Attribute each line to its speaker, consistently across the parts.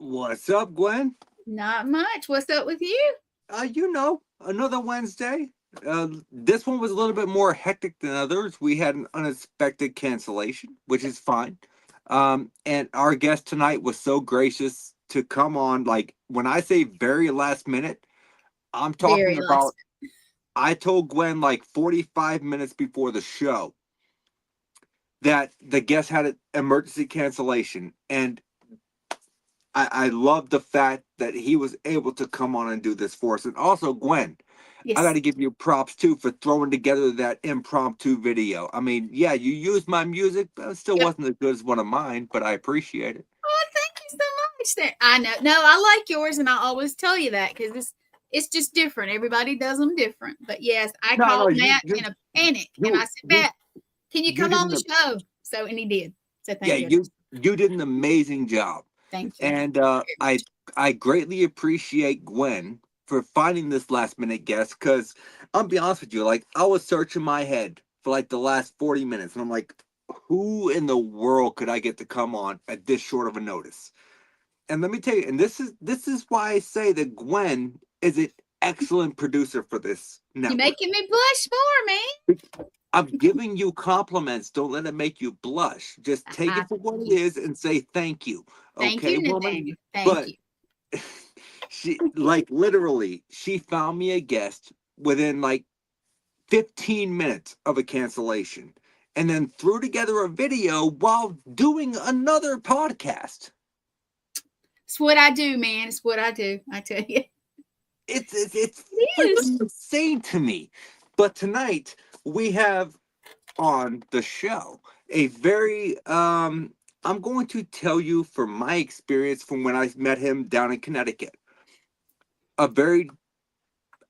Speaker 1: What's up, Gwen?
Speaker 2: Not much. What's up with you?
Speaker 1: Another Wednesday. This one was a little bit more hectic than others. We had an unexpected cancellation, which is fine. And our guest tonight was so gracious to come on. Like, when I say very last minute, I'm talking
Speaker 2: Very
Speaker 1: about,
Speaker 2: last.
Speaker 1: I told Gwen like 45 minutes before the show that the guest had an emergency cancellation. And I love the fact that he was able to come on and do this for us. And also, Gwen, I got
Speaker 2: Yes.
Speaker 1: to give you props too for throwing together that impromptu video. I mean, yeah, you used my music, but it still
Speaker 2: Yep.
Speaker 1: wasn't as good as one of mine, but I appreciate it.
Speaker 2: Oh, thank you so much. I know. No, I like yours, and I always tell you that because it's just different. Everybody does them different. But yes, I
Speaker 1: No, no,
Speaker 2: called Matt in a panic, and I
Speaker 1: you,
Speaker 2: said,
Speaker 1: you,
Speaker 2: Matt, can you
Speaker 1: you
Speaker 2: come
Speaker 1: did
Speaker 2: on the show? So, and he did. So,
Speaker 1: yeah,
Speaker 2: thank goodness.
Speaker 1: you did an amazing job,
Speaker 2: Thank you
Speaker 1: and
Speaker 2: very much.
Speaker 1: I greatly appreciate Gwen for finding this last minute guest. Because I'll be honest with you, like I was searching my head for like the last 40 minutes, and I'm like, who in the world could I get to come on at this short of a notice? And let me tell you, and this is why I say that Gwen is an excellent producer for this
Speaker 2: You're
Speaker 1: network.
Speaker 2: making me blush for me.
Speaker 1: I'm giving you compliments. Don't let it make you blush. Just take
Speaker 2: I
Speaker 1: it for what
Speaker 2: thank
Speaker 1: it
Speaker 2: you.
Speaker 1: is and say thank you.
Speaker 2: Thank
Speaker 1: Okay,
Speaker 2: you,
Speaker 1: woman?
Speaker 2: Nathaniel. Thank
Speaker 1: But
Speaker 2: you.
Speaker 1: she, like, literally, she found me a guest within like 15 minutes of a cancellation and then threw together a video while doing another podcast.
Speaker 2: It's what I do, man. It's what I do. I tell you.
Speaker 1: It's
Speaker 2: It is.
Speaker 1: freaking insane to me. But tonight we have on the show a very I'm going to tell you from my experience from when I met him down in Connecticut. A very,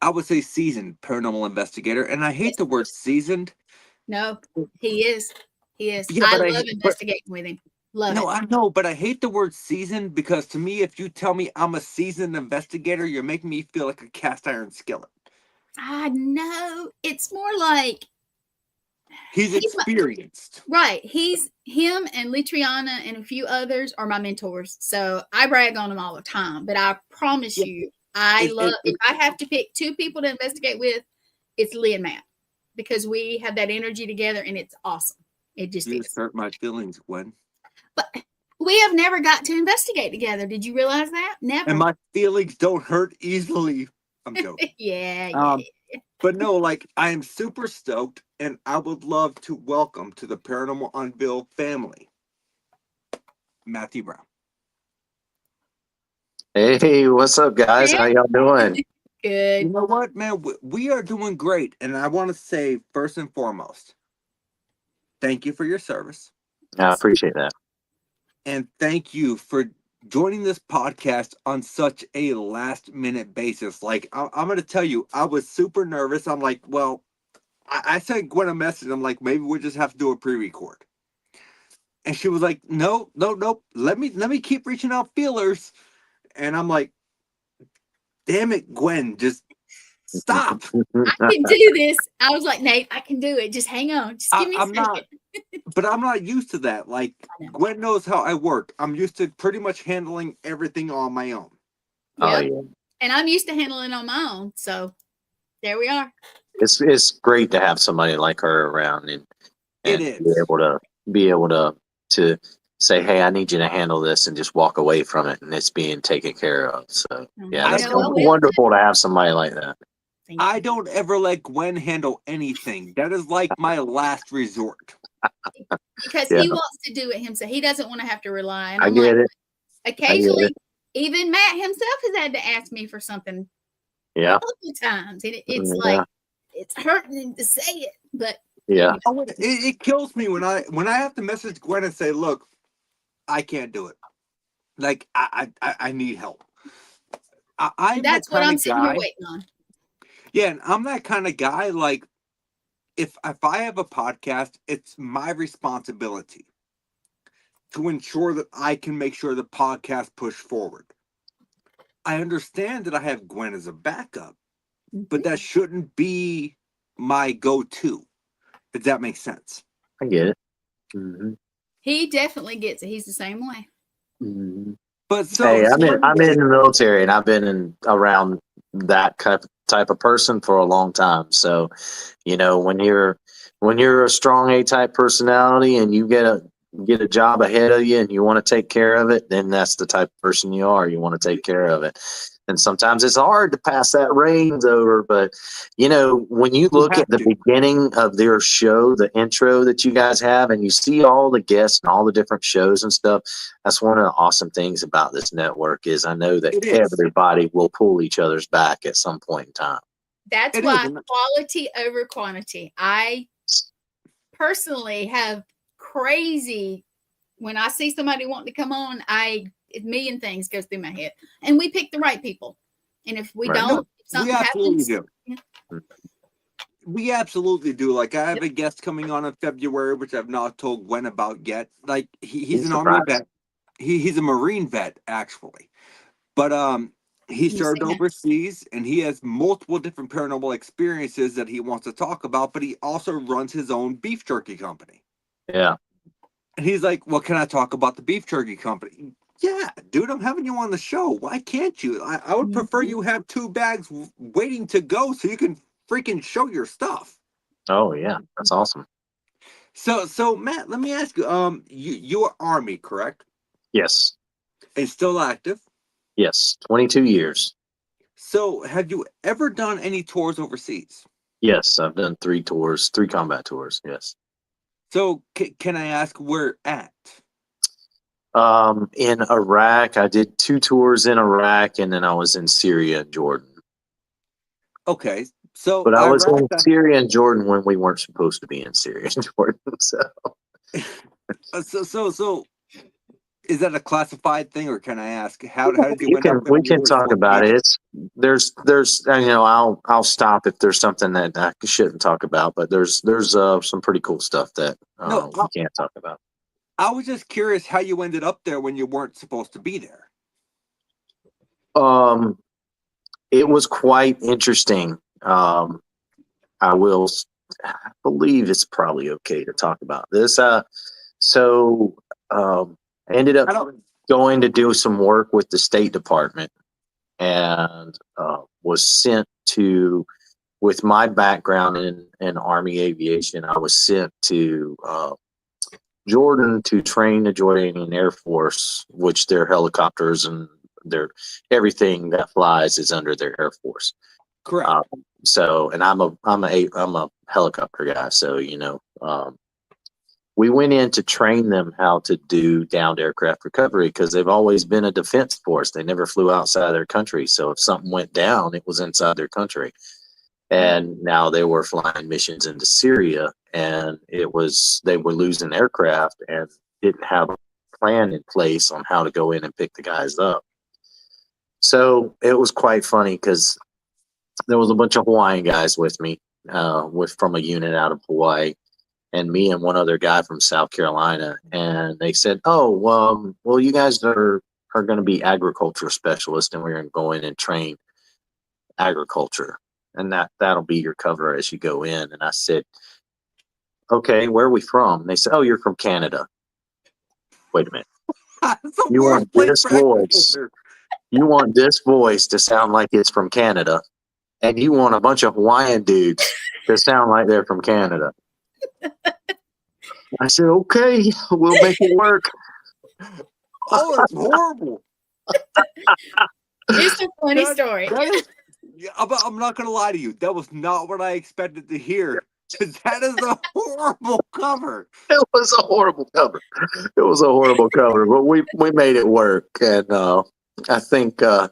Speaker 1: I would say, seasoned paranormal investigator, and I hate
Speaker 2: Yes.
Speaker 1: the word seasoned.
Speaker 2: No, he is. He is.
Speaker 1: Yeah,
Speaker 2: I
Speaker 1: but
Speaker 2: love investigating with him. Love
Speaker 1: no,
Speaker 2: it.
Speaker 1: I know, but I hate the word seasoned because to me, if you tell me I'm a seasoned investigator, you're making me feel like a cast iron skillet.
Speaker 2: I know. It's more like
Speaker 1: He's
Speaker 2: he's my
Speaker 1: experienced.
Speaker 2: right. He's him and Litriana and a few others are my mentors. So I brag on them all the time. But I promise
Speaker 1: Yeah,
Speaker 2: you, I
Speaker 1: it,
Speaker 2: love
Speaker 1: it,
Speaker 2: if
Speaker 1: it,
Speaker 2: I have to pick two people to investigate with, it's Lee and Matt. Because we have that energy together and it's awesome. It just
Speaker 1: you just
Speaker 2: is.
Speaker 1: hurt my feelings, Gwen.
Speaker 2: But we have never got to investigate together. Did you realize that?
Speaker 1: And
Speaker 2: Never.
Speaker 1: my feelings don't hurt easily. I'm joking.
Speaker 2: Yeah, yeah.
Speaker 1: Um, but no, like I am super stoked, and I would love to welcome to the Paranormal Unveiled family, Matthew Brown.
Speaker 3: Hey, what's up, guys?
Speaker 2: Yeah.
Speaker 3: How y'all doing?
Speaker 1: You
Speaker 2: Good.
Speaker 1: know what, man? We are doing great, and I want to say first and foremost, thank you for your service,
Speaker 3: I appreciate that.
Speaker 1: and thank you for joining this podcast on such a last minute basis. Like I'm going to tell you, I was super nervous. I'm like, well, I sent Gwen a message. I'm like, maybe we just have to do a pre-record. And she was like, no, no, nope. Let me keep reaching out feelers. And I'm like, damn it, Gwen, just stop.
Speaker 2: I can do this. I was like, Nate, I can do it. Just hang on. Just give me a
Speaker 1: I'm
Speaker 2: second.
Speaker 1: not, but I'm not used to that. Like,
Speaker 2: I know.
Speaker 1: Gwen knows how I work. I'm used to pretty much handling everything on my own.
Speaker 3: Oh
Speaker 2: Yep.
Speaker 3: yeah,
Speaker 2: And I'm used to handling on my own. So there we are.
Speaker 3: it's great to have somebody like her around and
Speaker 1: It
Speaker 3: and
Speaker 1: is.
Speaker 3: be able to say, hey, I need you to handle this, and just walk away from it, and it's being taken care of. So yeah,
Speaker 1: I
Speaker 3: that's
Speaker 2: You know, I
Speaker 1: don't
Speaker 2: will.
Speaker 3: wonderful to have somebody like that.
Speaker 2: Thank
Speaker 1: I
Speaker 2: you.
Speaker 1: don't ever let Gwen handle anything. That is like my last resort.
Speaker 2: Because
Speaker 3: Yeah,
Speaker 2: he wants to do it himself. He doesn't want to have to rely. And
Speaker 3: I
Speaker 2: I'm like,
Speaker 3: get it. I get
Speaker 2: occasionally,
Speaker 3: it.
Speaker 2: even Matt himself has had to ask me for something a
Speaker 3: Yeah,
Speaker 2: couple times. And it's like,
Speaker 3: yeah,
Speaker 2: it's hurting him to say it. But
Speaker 3: yeah.
Speaker 1: Oh, it kills me when I have to message Gwen and say, look, I can't do it. Like I need help.
Speaker 2: and
Speaker 1: I'm the
Speaker 2: that's what
Speaker 1: kind
Speaker 2: I'm
Speaker 1: of
Speaker 2: sitting here
Speaker 1: guy.
Speaker 2: waiting on.
Speaker 1: Yeah, and I'm that kind of guy. Like if I have a podcast, it's my responsibility to ensure that I can make sure the podcast push forward. I understand that I have Gwen as a backup, but that shouldn't be my go-to. If that makes sense.
Speaker 3: I get it. Hmm.
Speaker 2: He definitely gets it. He's the same way.
Speaker 3: Hmm.
Speaker 1: But
Speaker 3: Hey,
Speaker 1: so let me
Speaker 3: I'm in the military, and I've been around that type of person for a long time. So, when you're a strong A type personality and you get a job ahead of you and you want to take care of it, then that's the type of person you are. You want to take care of it. And sometimes it's hard to pass that reins over, but when you look
Speaker 1: have
Speaker 3: at the
Speaker 1: to.
Speaker 3: beginning of their show, the intro that you guys have, and you see all the guests and all the different shows and stuff, that's one of the awesome things about this network is I know that
Speaker 1: It is.
Speaker 3: everybody will pull each other's back at some point in time.
Speaker 2: That's
Speaker 1: It
Speaker 2: why
Speaker 1: is.
Speaker 2: quality over quantity. I personally have crazy when I see somebody wanting to come on, a million things goes through my head. And we pick the right people. And if we
Speaker 3: Right.
Speaker 2: don't,
Speaker 1: No,
Speaker 2: if
Speaker 1: we
Speaker 2: something
Speaker 1: absolutely
Speaker 2: happens,
Speaker 1: do. We absolutely do. Like I have
Speaker 2: Yep.
Speaker 1: a guest coming on in February, which I've not told Gwen about yet. Like he's
Speaker 3: He's
Speaker 1: an Army
Speaker 3: surprised.
Speaker 1: vet. He's a Marine vet actually, but he
Speaker 2: you
Speaker 1: served
Speaker 2: see that.
Speaker 1: overseas and he has multiple different paranormal experiences that he wants to talk about. But he also runs his own beef jerky company.
Speaker 3: Yeah.
Speaker 1: And he's like, "Well, can I talk about the beef jerky company?" Yeah, dude, I'm having you on the show. Why can't you? I would prefer you have 2 bags waiting to go so you can freaking show your stuff.
Speaker 3: Oh yeah, that's awesome.
Speaker 1: So Matt, let me ask you, you are Army, correct?
Speaker 3: Yes.
Speaker 1: And still active.
Speaker 3: Yes. 22 years.
Speaker 1: So have you ever done any tours overseas?
Speaker 3: Yes, I've done 3 combat tours. Yes.
Speaker 1: So can I ask where at?
Speaker 3: In Iraq, I did 2 tours in Iraq, and then I was in Syria and Jordan.
Speaker 1: Okay, so
Speaker 3: But I was
Speaker 1: Iraq.
Speaker 3: in Syria and Jordan when we weren't supposed to be in Syria and Jordan. So
Speaker 1: So is that a classified thing, or can I ask how did you end up there
Speaker 3: we
Speaker 1: when you
Speaker 3: can
Speaker 1: were
Speaker 3: talk
Speaker 1: supposed to be
Speaker 3: about it.
Speaker 1: there?
Speaker 3: It's there's I'll stop if there's something that I shouldn't talk about. But there's some pretty cool stuff that
Speaker 1: No,
Speaker 3: we can't talk about.
Speaker 1: I was just curious how you ended up there when you weren't supposed to be there.
Speaker 3: It was quite interesting. I will believe it's probably okay to talk about this. So I ended up
Speaker 1: I don't.
Speaker 3: going to do some work with the State Department and was sent to, with my background in Army aviation, I was sent to Jordan to train the Jordanian Air Force, which their helicopters and their everything that flies is under their Air Force.
Speaker 1: Correct.
Speaker 3: So, and I'm a helicopter guy. So, we went in to train them how to do downed aircraft recovery because they've always been a defense force. They never flew outside their country. So if something went down, it was inside their country. And now they were flying missions into Syria, and they were losing aircraft and didn't have a plan in place on how to go in and pick the guys up. So it was quite funny because there was a bunch of Hawaiian guys with me, from a unit out of Hawaii, and me and one other guy from South Carolina. And they said, "Oh, well, you guys are going to be agriculture specialists, and we're going to go in and train agriculture, and that'll be your cover as you go in." And I said, "Okay, where are we from?" And they said, "Oh, you're from Canada." Wait a minute.
Speaker 1: That's the
Speaker 3: You
Speaker 1: worst
Speaker 3: want
Speaker 1: place
Speaker 3: this
Speaker 1: for
Speaker 3: voice?
Speaker 1: agriculture.
Speaker 3: You want this voice to sound like it's from Canada, and you want a bunch of Hawaiian dudes to sound like they're from Canada. I said, "Okay, we'll make it work."
Speaker 1: Oh, that's horrible.
Speaker 2: It's a funny
Speaker 1: That-
Speaker 2: story.
Speaker 1: that is- yeah, I'm not gonna lie to you. That was not what I expected to hear. 'Cause that is a horrible cover.
Speaker 3: It was a horrible cover. It was a horrible cover, but we made it work. And I think the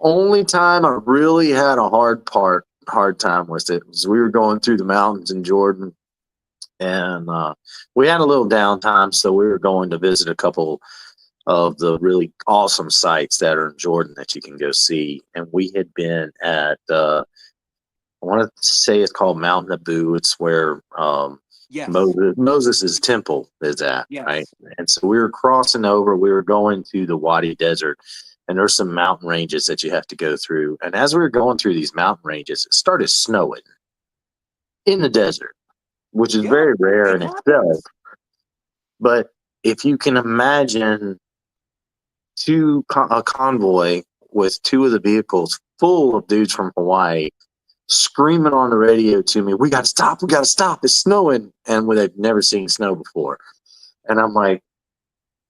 Speaker 3: only time I really had a hard time with it was we were going through the mountains in Jordan, and we had a little downtime, so we were going to visit a couple of the really awesome sites that are in Jordan that you can go see. And we had been at I want to say it's called Mount Nabu. It's where
Speaker 1: Yes.
Speaker 3: Moses' temple is at,
Speaker 1: Yes.
Speaker 3: right? And so we were crossing over. We were going to the Wadi Desert, and there's some mountain ranges that you have to go through. And as we were going through these mountain ranges, it started snowing in the desert, which is
Speaker 1: Yep,
Speaker 3: very rare
Speaker 1: it
Speaker 3: in
Speaker 1: happens.
Speaker 3: itself. But if you can imagine a convoy with two of the vehicles full of dudes from Hawaii screaming on the radio to me, we got to stop, it's snowing. And they've never seen snow before. And I'm like,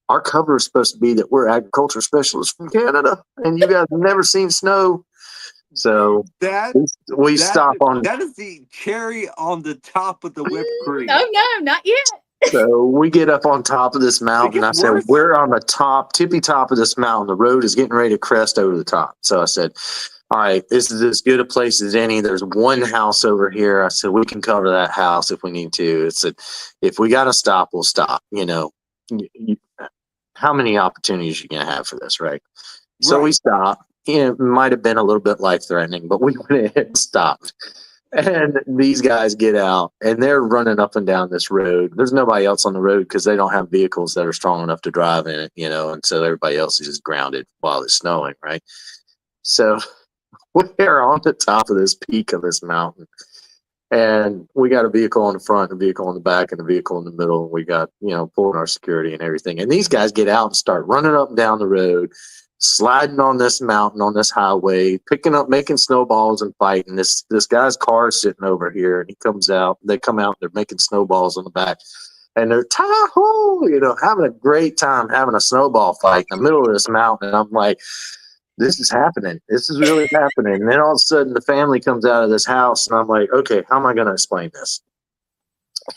Speaker 3: our cover is supposed to be that we're agriculture specialists from Canada and you guys have never seen snow. So we stop on.
Speaker 1: That is the cherry on the top of the whipped cream.
Speaker 2: No, not yet.
Speaker 3: So we get up on top of this mountain. I said, we're on the tippy top of this mountain. The road is getting ready to crest over the top. So I said, all right, this is as good a place as any. There's one house over here. I said, we can cover that house if we need to. I said, if we got to stop, we'll stop. How many opportunities are you going to have for this, right? So we stopped. It might have been a little bit life-threatening, but we went ahead and stopped. And these guys get out, and they're running up and down this road. There's nobody else on the road because they don't have vehicles that are strong enough to drive in it, and so everybody else is just grounded while it's snowing, right? So we're on the top of this peak of this mountain, and we got a vehicle on the front, a vehicle on the back, and a vehicle in the middle. And we got, pulling our security and everything. And these guys get out and start running up and down the road, sliding on this mountain, on this highway, picking up, making snowballs and fighting. This guy's car is sitting over here, and he comes out. They come out, they're making snowballs on the back, and they're having a great time having a snowball fight in the middle of this mountain. And I'm like, this is happening. This is really happening. And then all of a sudden, the family comes out of this house, and I'm like, okay, how am I going to explain this?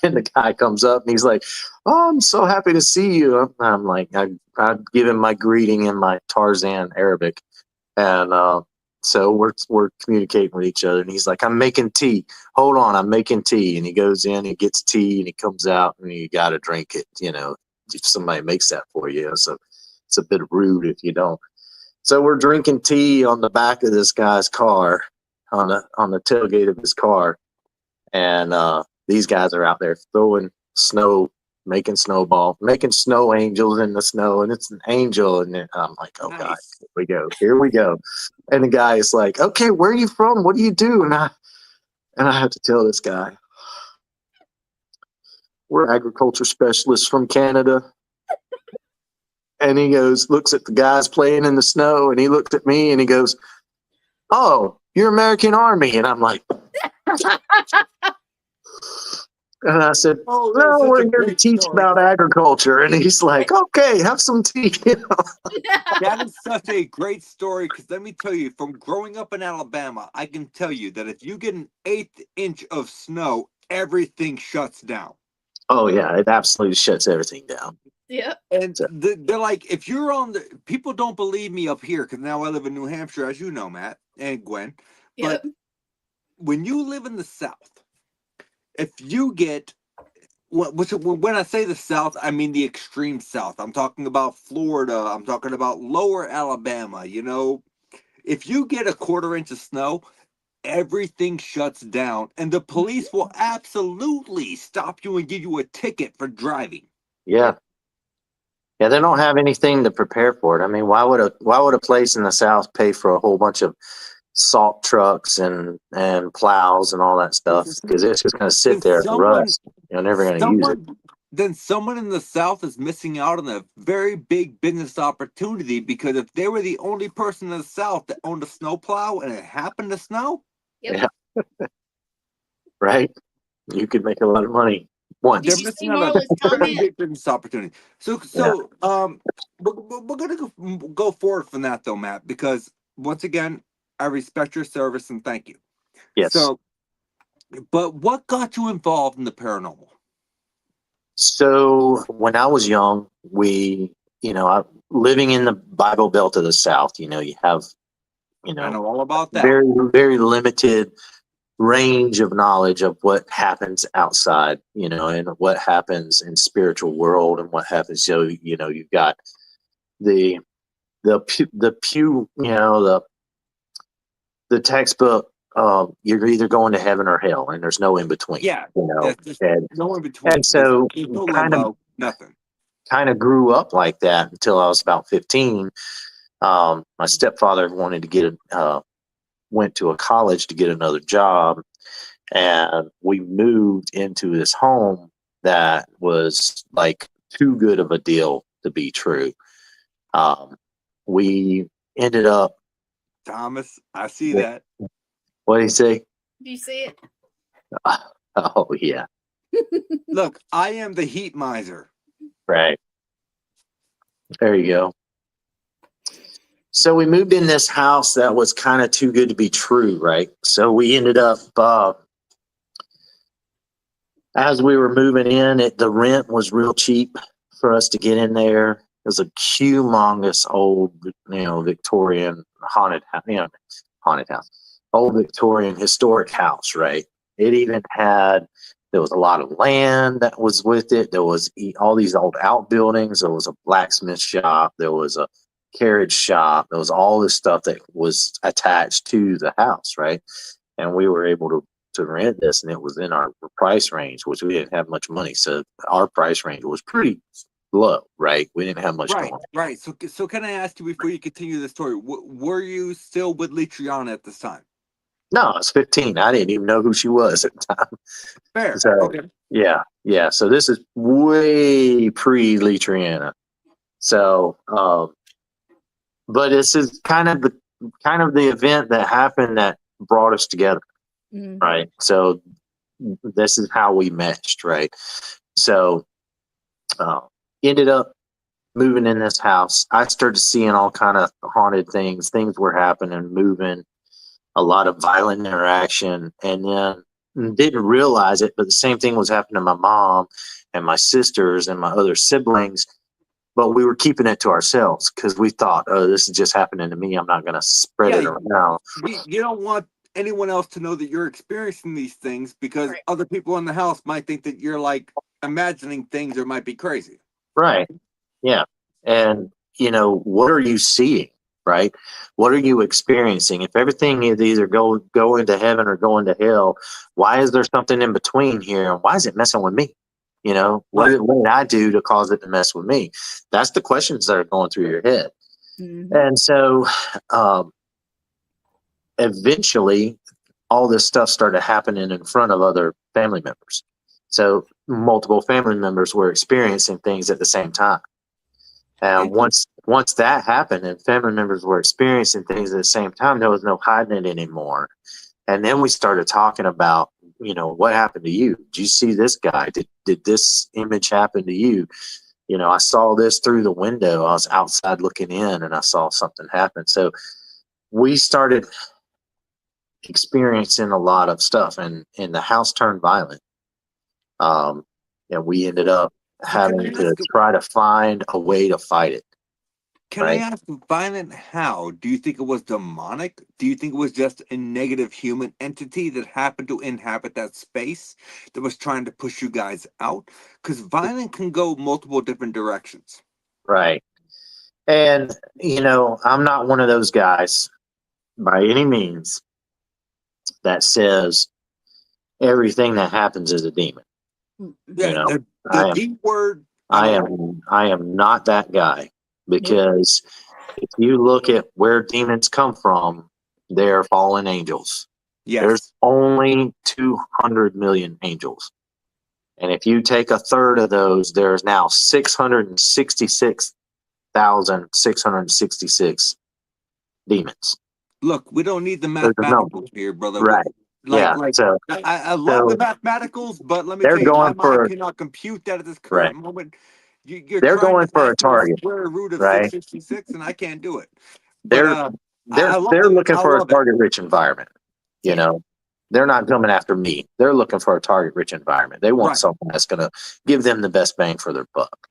Speaker 3: And the guy comes up, and he's like, oh, I'm so happy to see you. I'm like, I give him my greeting in my Tarzan Arabic. And so we're communicating with each other. And he's like, I'm making tea. Hold on, I'm making tea. And he goes in, he gets tea, and he comes out, and you got to drink it, if somebody makes that for you. So it's a bit rude if you don't. So we're drinking tea on the back of this guy's car, on the tailgate of his car. And these guys are out there throwing snow, making snowball, making snow angels in the snow, and it's an angel. And I'm like, oh, nice. God, here we go. And the guy is like, okay, where are you from? What do you do? And I have to tell this guy, we're agriculture specialists from Canada. And he looks at the guys playing in the snow, and he looked at me, and he goes, oh, you're American Army. And I'm like, and I said, no, we're here to teach about agriculture. And he's like, okay, have some tea.
Speaker 1: That is such a great story, because let me tell you, from growing up in Alabama, I can tell you that if you get an 1/8 inch of snow, everything shuts down.
Speaker 3: Oh, yeah, it absolutely shuts everything down.
Speaker 2: Yep.
Speaker 1: And they're like, if you're people don't believe me up here, because now I live in New Hampshire, as you know, Matt and Gwen.
Speaker 2: Yep.
Speaker 1: But when you live in the South, if you get, when I say the South, I mean the extreme South. I'm talking about Florida. I'm talking about lower Alabama. If you get a 1/4 inch of snow, everything shuts down, and the police will absolutely stop you and give you a ticket for driving.
Speaker 3: Yeah. Yeah, they don't have anything to prepare for it. I mean, why would a place in the South pay for a whole bunch of salt trucks and plows and all that stuff? Because it's just going to sit there and rust. You're never going to use it.
Speaker 1: Then someone in the South is missing out on a very big business opportunity, because if they were the only person in the South that owned a snowplow and it happened to snow,
Speaker 2: Yep.
Speaker 3: Yeah. Right? You could make a lot of money.
Speaker 2: Did you see Marla's comment?
Speaker 1: Big business opportunity. So we're gonna go forward from that though, Matt, because once again, I respect your service and thank you.
Speaker 3: Yes.
Speaker 1: So, but what got you involved in the paranormal?
Speaker 3: So when I was young, living in the Bible Belt of the South, you have,
Speaker 1: I know all about that.
Speaker 3: Very, very limited range of knowledge of what happens outside, and what happens in spiritual world and what happens. So, you've got the textbook. You're either going to heaven or hell, and there's no in between.
Speaker 1: Yeah,
Speaker 3: no
Speaker 1: in between.
Speaker 3: And so,
Speaker 1: nothing.
Speaker 3: Kind of grew up like that until I was about 15. My stepfather wanted to went to a college to get another job, and we moved into this home that was like too good of a deal to be true. we ended up.
Speaker 1: Thomas, I see that.
Speaker 3: What do you say?
Speaker 2: Do you see it?
Speaker 3: Oh yeah,
Speaker 1: Look, I am the heat miser.
Speaker 3: right. There you go. So we moved in this house that was kind of too good to be true, right? So we ended up, as we were moving in, the rent was real cheap for us to get in there. It was a humongous old, Victorian haunted house, old Victorian historic house, right? It even had, there was a lot of land that was with it. There was all these old outbuildings. There was a blacksmith shop. There was a carriage shop. There was all this stuff that was attached to the house, right? And we were able to rent this, and it was in our price range, which we didn't have much money. So our price range was pretty low, right? We didn't have much
Speaker 1: Right,
Speaker 3: going.
Speaker 1: right. So can I ask you before you continue the story, were you still with Litriana at this time?
Speaker 3: No, I was 15. I didn't even know who she was at the time.
Speaker 1: Fair.
Speaker 3: So,
Speaker 1: Okay.
Speaker 3: yeah. So this is way pre-Lee Triana. So, but this is kind of the event that happened that brought us together, right? So this is how we meshed, right? So, ended up moving in this house. I started seeing all kind of haunted things. Things were happening, moving, a lot of violent interaction, and then didn't realize it, but the same thing was happening to my mom and my sisters and my other siblings, but we were keeping it to ourselves because we thought, oh, this is just happening to me. I'm not going to spread it around.
Speaker 1: You don't want anyone else to know that you're experiencing these things because other people in the house might think that you're like imagining things or might be crazy.
Speaker 3: Right. Yeah. And, what are you seeing? Right? What are you experiencing? If everything is either going to heaven or going to hell, why is there something in between here? And why is it messing with me? What did I do to cause it to mess with me? That's the questions that are going through your head. Mm-hmm. And so eventually all this stuff started happening in front of other family members. So multiple family members were experiencing things at the same time. And once that happened and family members were experiencing things at the same time, there was no hiding it anymore. And then we started talking about, what happened to you? Did you see this guy? Did this image happen to you? I saw this through the window. I was outside looking in and I saw something happen. So we started experiencing a lot of stuff, and the house turned violent. And we ended up having to try to find a way to fight it.
Speaker 1: Can I ask, violent how? Do you think it was demonic? Do you think it was just a negative human entity that happened to inhabit that space that was trying to push you guys out? Because violent can go multiple different directions.
Speaker 3: Right. And, I'm not one of those guys by any means that says everything that happens is a demon.
Speaker 1: Yeah, the D word.
Speaker 3: I am not that guy, because if you look at where demons come from, they're fallen angels.
Speaker 1: Yes.
Speaker 3: There's only 200 million angels. And if you take a third of those, there's now 666,666 demons.
Speaker 1: Look, we don't need the mathematicals here, brother.
Speaker 3: Right.
Speaker 1: So I love the mathematicals, but let me tell you, my mind cannot compute that at this current moment. They're
Speaker 3: going for a target.
Speaker 1: Square root of 666, and I can't do it.
Speaker 3: They're looking for a target-rich environment. They're not coming after me. They're looking for a target-rich environment. They want someone that's going to give them the best bang for their buck.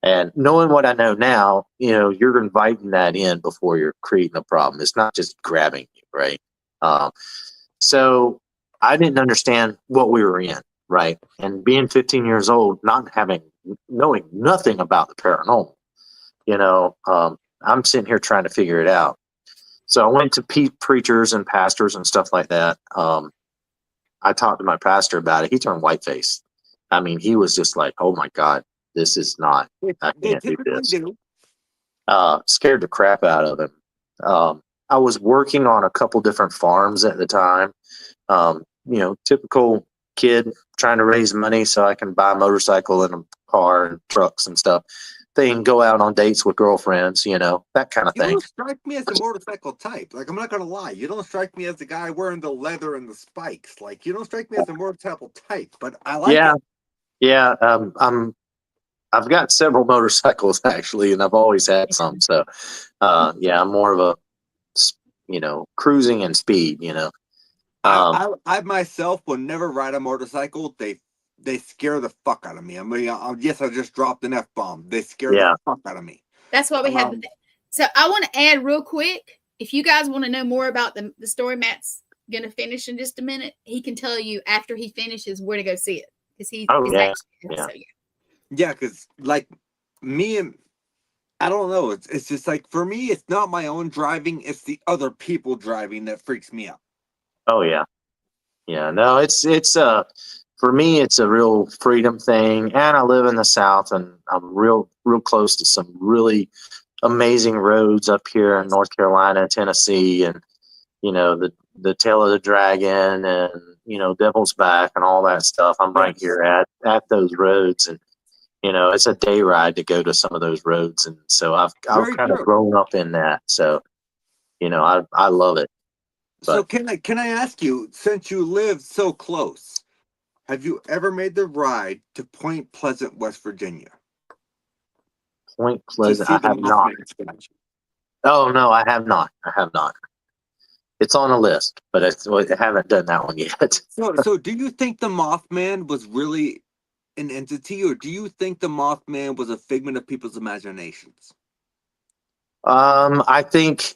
Speaker 3: And knowing what I know now, you're inviting that in before you're creating a problem. It's not just grabbing you, right? So I didn't understand what we were in, right? And being 15 years old, knowing nothing about the paranormal, I'm sitting here trying to figure it out. So I went to preachers and pastors and stuff like that. I talked to my pastor about it. He turned white-faced. I mean, he was just like, oh my God, this is not, I can't do this. Scared the crap out of him. I was working on a couple different farms at the time. Typical kid trying to raise money so I can buy a motorcycle and a car and trucks and stuff. thing, go out on dates with girlfriends, that kind of
Speaker 1: You
Speaker 3: thing.
Speaker 1: don't strike me as the motorcycle type. Like, I'm not gonna lie, you don't strike me as the guy wearing the leather and the spikes. Like, you don't strike me as a motorcycle type. But I like
Speaker 3: Yeah,
Speaker 1: it.
Speaker 3: yeah. I've got several motorcycles actually, and I've always had some. So, yeah, I'm more of a, cruising and speed.
Speaker 1: I myself will never ride a motorcycle. They scare the fuck out of me. I mean, yes, I just dropped an F-bomb. They scare the
Speaker 3: Yeah.
Speaker 1: fuck out of me.
Speaker 2: That's what we have. So I want to add real quick. If you guys want to know more about the story Matt's going to finish in just a minute, he can tell you after he finishes where to go see it. Because he is
Speaker 3: yeah.
Speaker 2: actually,
Speaker 3: Yeah.
Speaker 2: so yeah.
Speaker 1: Yeah, because like me and I don't know. It's just like, for me, it's not my own driving. It's the other people driving that freaks me out.
Speaker 3: Oh yeah. Yeah. No, it's for me, it's a real freedom thing. And I live in the South, and I'm real close to some really amazing roads up here in North Carolina, Tennessee, and the Tail of the Dragon, and Devil's Back, and all that stuff. I'm right here at those roads, and it's a day ride to go to some of those roads, and so I've kind of grown up in that. So I love it.
Speaker 1: So can I ask you, since you live so close, have you ever made the ride to Point Pleasant, West Virginia?
Speaker 3: Point Pleasant, I have not. Oh no, I have not. It's on a list, but I haven't done that one yet.
Speaker 1: So do you think the Mothman was really an entity, or do you think the Mothman was a figment of people's imaginations?
Speaker 3: I think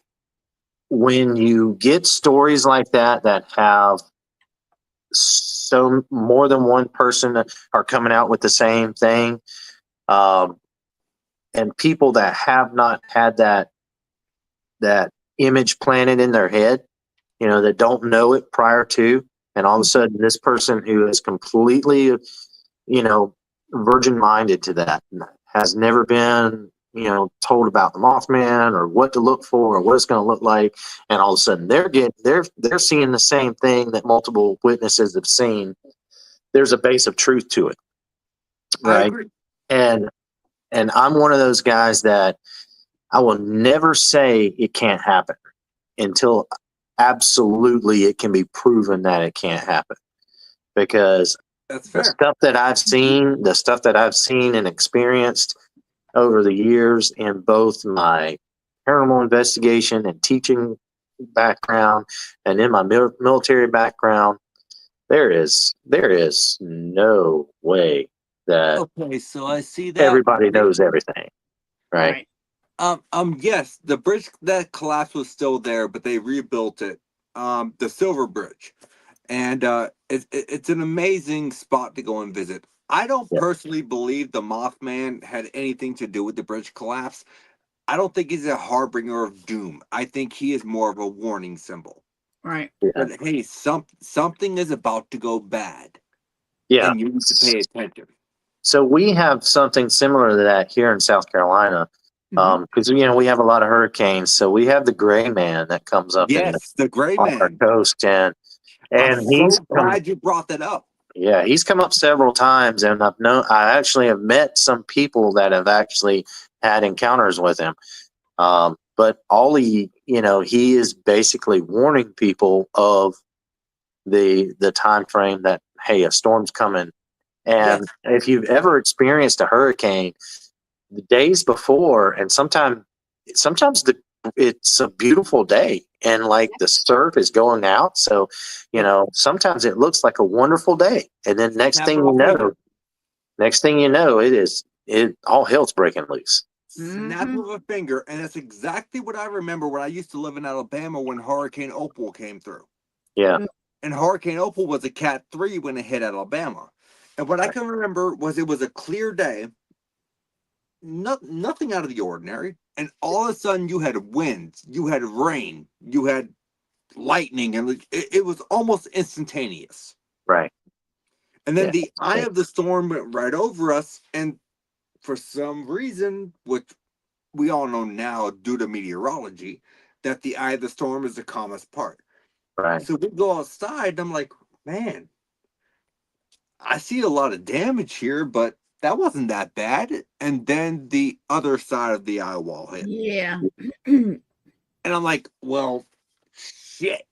Speaker 3: when you get stories like that have so more than one person are coming out with the same thing, and people that have not had that image planted in their head, that don't know it prior to, and all of a sudden this person who is completely, virgin minded to that, has never been, told about the Mothman or what to look for or what it's going to look like, and all of a sudden they're seeing the same thing that multiple witnesses have seen. There's a base of truth to it, right?
Speaker 1: I agree.
Speaker 3: And I'm one of those guys that I will never say it can't happen until absolutely it can be proven that it can't happen. Because
Speaker 1: That's fair.
Speaker 3: the stuff that I've seen and experienced over the years in both my paranormal investigation and teaching background and in my military background, there is no way that
Speaker 1: Okay, so I see that
Speaker 3: everybody knows everything, right?
Speaker 1: Yes, the bridge that collapsed was still there, but they rebuilt it. The Silver Bridge, and it's an amazing spot to go and visit. I don't personally believe the Mothman had anything to do with the bridge collapse. I don't think he's a harbinger of doom. I think he is more of a warning symbol.
Speaker 2: Right.
Speaker 1: But hey, something is about to go bad.
Speaker 3: Yeah.
Speaker 1: And you need to pay attention.
Speaker 3: So we have something similar to that here in South Carolina, because we have a lot of hurricanes. So we have the gray man that comes up
Speaker 1: the gray man
Speaker 3: our coast, and
Speaker 1: I'm so glad you brought that up.
Speaker 3: Yeah, he's come up several times, and I actually have met some people that have actually had encounters with him. But all he is basically warning people of the time frame that, hey, a storm's coming. And if you've ever experienced a hurricane, the days before, and sometimes it's a beautiful day, and like the surf is going out, so sometimes it looks like a wonderful day, and then next thing you know, it all hell's breaking loose.
Speaker 1: Snap of a finger, and that's exactly what I remember when I used to live in Alabama when Hurricane Opal came through.
Speaker 3: Yeah.
Speaker 1: And Hurricane Opal was a Cat 3 when it hit Alabama. And what I can remember was it was a clear day, nothing out of the ordinary, and all of a sudden you had winds, you had rain, you had lightning, and it was almost instantaneous.
Speaker 3: Right.
Speaker 1: And then the eye of the storm went right over us, and for some reason, which we all know now due to meteorology, that the eye of the storm is the calmest part.
Speaker 3: Right.
Speaker 1: So we go outside, and I'm like, man, I see a lot of damage here, but that wasn't that bad. And then the other side of the eye wall hit.
Speaker 2: Yeah.
Speaker 1: And I'm like, well, shit,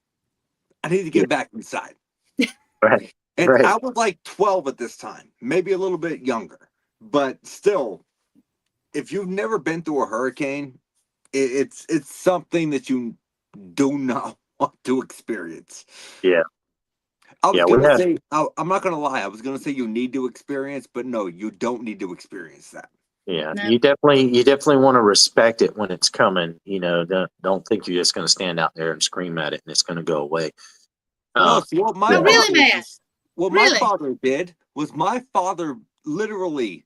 Speaker 1: I need to get back inside.
Speaker 3: Right.
Speaker 1: And
Speaker 3: Right.
Speaker 1: I was like 12 at this time, maybe a little bit younger, but still, if you've never been through a hurricane, it's something that you do not want to experience.
Speaker 3: Yeah.
Speaker 1: I was
Speaker 3: Yeah, we
Speaker 1: gonna
Speaker 3: had
Speaker 1: say, I'm not gonna lie, I was gonna say you need to experience, but no, you don't need to experience that.
Speaker 3: yeah,
Speaker 2: No.
Speaker 3: you definitely want to respect it when it's coming. You know, don't think you're just going to stand out there and scream at it and it's going to go away.
Speaker 1: No,
Speaker 3: Uh,
Speaker 1: see what my
Speaker 3: yeah.
Speaker 2: Oh, really,
Speaker 1: father
Speaker 2: man?
Speaker 1: what my
Speaker 2: Really?
Speaker 1: father did was my father literally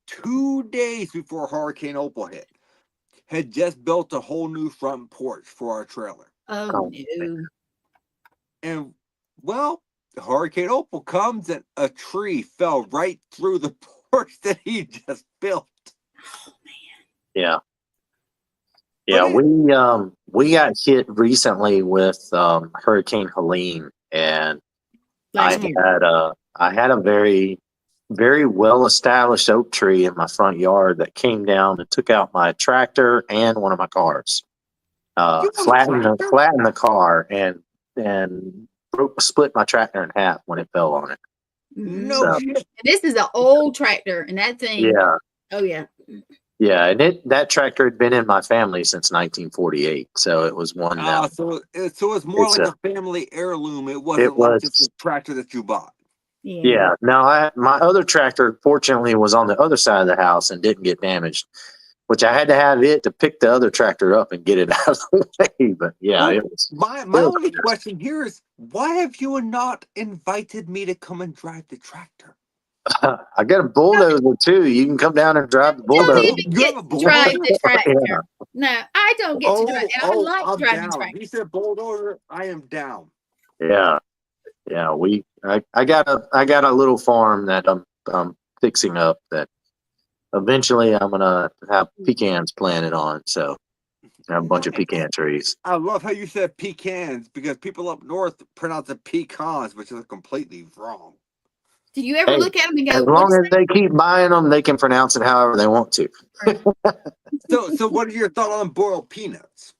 Speaker 1: 2 days before Hurricane Opal hit had just built a whole new front porch for our trailer.
Speaker 2: Oh,
Speaker 3: Oh,
Speaker 2: no.
Speaker 1: And well, Hurricane Opal comes and a tree fell right through the porch that he just built.
Speaker 3: yeah.
Speaker 1: But
Speaker 3: Yeah,
Speaker 1: it,
Speaker 3: we got hit recently with Hurricane Helene, and
Speaker 2: Last year.
Speaker 3: I had a very well established oak tree in my front yard that came down and took out my tractor and one of my cars.
Speaker 1: you want a tractor?
Speaker 3: Flattened the car and split my tractor in half when it fell on it.
Speaker 2: Mhm.
Speaker 1: No
Speaker 3: So
Speaker 1: shit.
Speaker 2: This is an old tractor, and that thing.
Speaker 3: yeah,
Speaker 2: Oh, yeah.
Speaker 3: yeah, and that tractor had been in my family since 1948, so it was one that
Speaker 1: So it's more
Speaker 3: it's
Speaker 1: like
Speaker 3: a
Speaker 1: a family heirloom. It
Speaker 3: it
Speaker 1: wasn't like just a
Speaker 3: was.
Speaker 1: tractor that you bought.
Speaker 2: Yeah.
Speaker 3: Yeah. Now, my other tractor, fortunately, was on the other side of the house and didn't get damaged, which I had to have it to pick the other tractor up and get it out of the way. But yeah,
Speaker 1: Well,
Speaker 3: it was.
Speaker 1: my
Speaker 3: It was
Speaker 1: only question here is why have you not invited me to come and drive the tractor?
Speaker 3: I got a bulldozer too. You can come down and drive the
Speaker 2: Don't
Speaker 3: bulldozer.
Speaker 2: even
Speaker 1: You have
Speaker 2: get
Speaker 1: a
Speaker 2: to drive
Speaker 1: bulldozer?
Speaker 2: the tractor.
Speaker 3: Yeah.
Speaker 2: No, I don't get to drive. And I like
Speaker 1: I'm
Speaker 2: driving
Speaker 1: down.
Speaker 2: tractor.
Speaker 1: He said bulldozer. I am down.
Speaker 3: Yeah. Yeah. I got a little farm that I'm fixing up that eventually I'm gonna have pecans planted on. So I have a bunch of
Speaker 1: Nice.
Speaker 3: pecan trees.
Speaker 1: I love how you said pecans because people up north pronounce it pecans, which is completely wrong.
Speaker 2: Do you ever
Speaker 3: Hey,
Speaker 2: look at them and
Speaker 3: as
Speaker 2: go,
Speaker 3: long
Speaker 2: what's
Speaker 3: as they keep buying them, they can pronounce it however they want to.
Speaker 2: that?
Speaker 1: So what are your thoughts on boiled peanuts?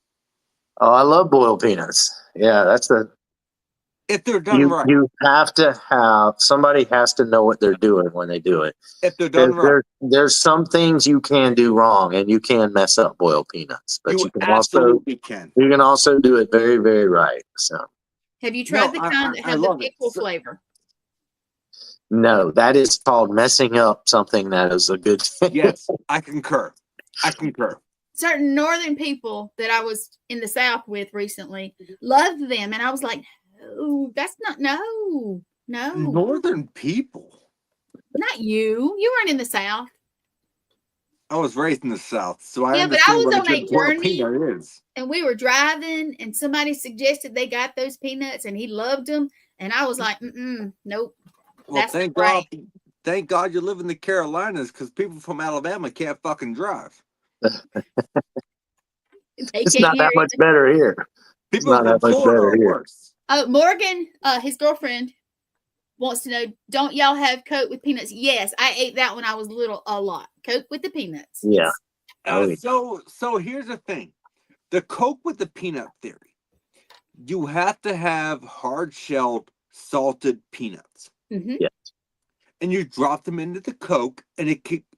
Speaker 3: Oh, I love boiled peanuts. Yeah,
Speaker 1: If they're done right.
Speaker 3: you have to have somebody has to know what they're doing when they do it.
Speaker 1: If they're done right.
Speaker 3: There's some things you can do wrong and you can mess up boiled peanuts, but
Speaker 1: You
Speaker 3: you
Speaker 1: absolutely can.
Speaker 3: can also do it very, very right. So
Speaker 2: Have you tried
Speaker 1: No,
Speaker 2: the kind that
Speaker 1: I
Speaker 2: have the
Speaker 1: love it.
Speaker 2: pickle
Speaker 1: So,
Speaker 2: flavor?
Speaker 3: no, that is called messing up something that is a good thing.
Speaker 1: yes, I concur. I concur.
Speaker 2: Certain northern people that I was in the South with recently loved them. And I was like, no, that's not, no.
Speaker 1: Northern people.
Speaker 2: Not you. You weren't in the South.
Speaker 1: I was raised in the South, so I
Speaker 2: Yeah, but I
Speaker 1: understand
Speaker 2: was
Speaker 1: what a
Speaker 2: on a
Speaker 1: good boiled
Speaker 2: journey
Speaker 1: peanut is.
Speaker 2: and we were driving and somebody suggested they got those peanuts and he loved them. And I was like, nope.
Speaker 1: Well,
Speaker 2: That's not right.
Speaker 1: thank God you live in the Carolinas because people from Alabama can't fucking drive.
Speaker 3: It's not that much better here. It's
Speaker 1: People
Speaker 3: not that
Speaker 1: from
Speaker 3: much
Speaker 1: Florida
Speaker 3: better
Speaker 1: are
Speaker 3: here.
Speaker 1: worse.
Speaker 2: Morgan, his girlfriend, wants to know, don't y'all have Coke with peanuts? Yes, I ate that when I was little a lot. Coke with the peanuts.
Speaker 3: Yeah.
Speaker 2: Yes.
Speaker 1: So here's the thing. The Coke with the peanut theory. You have to have hard-shelled, salted peanuts.
Speaker 2: Mm-hmm.
Speaker 3: Yeah.
Speaker 1: And you drop them into the Coke, and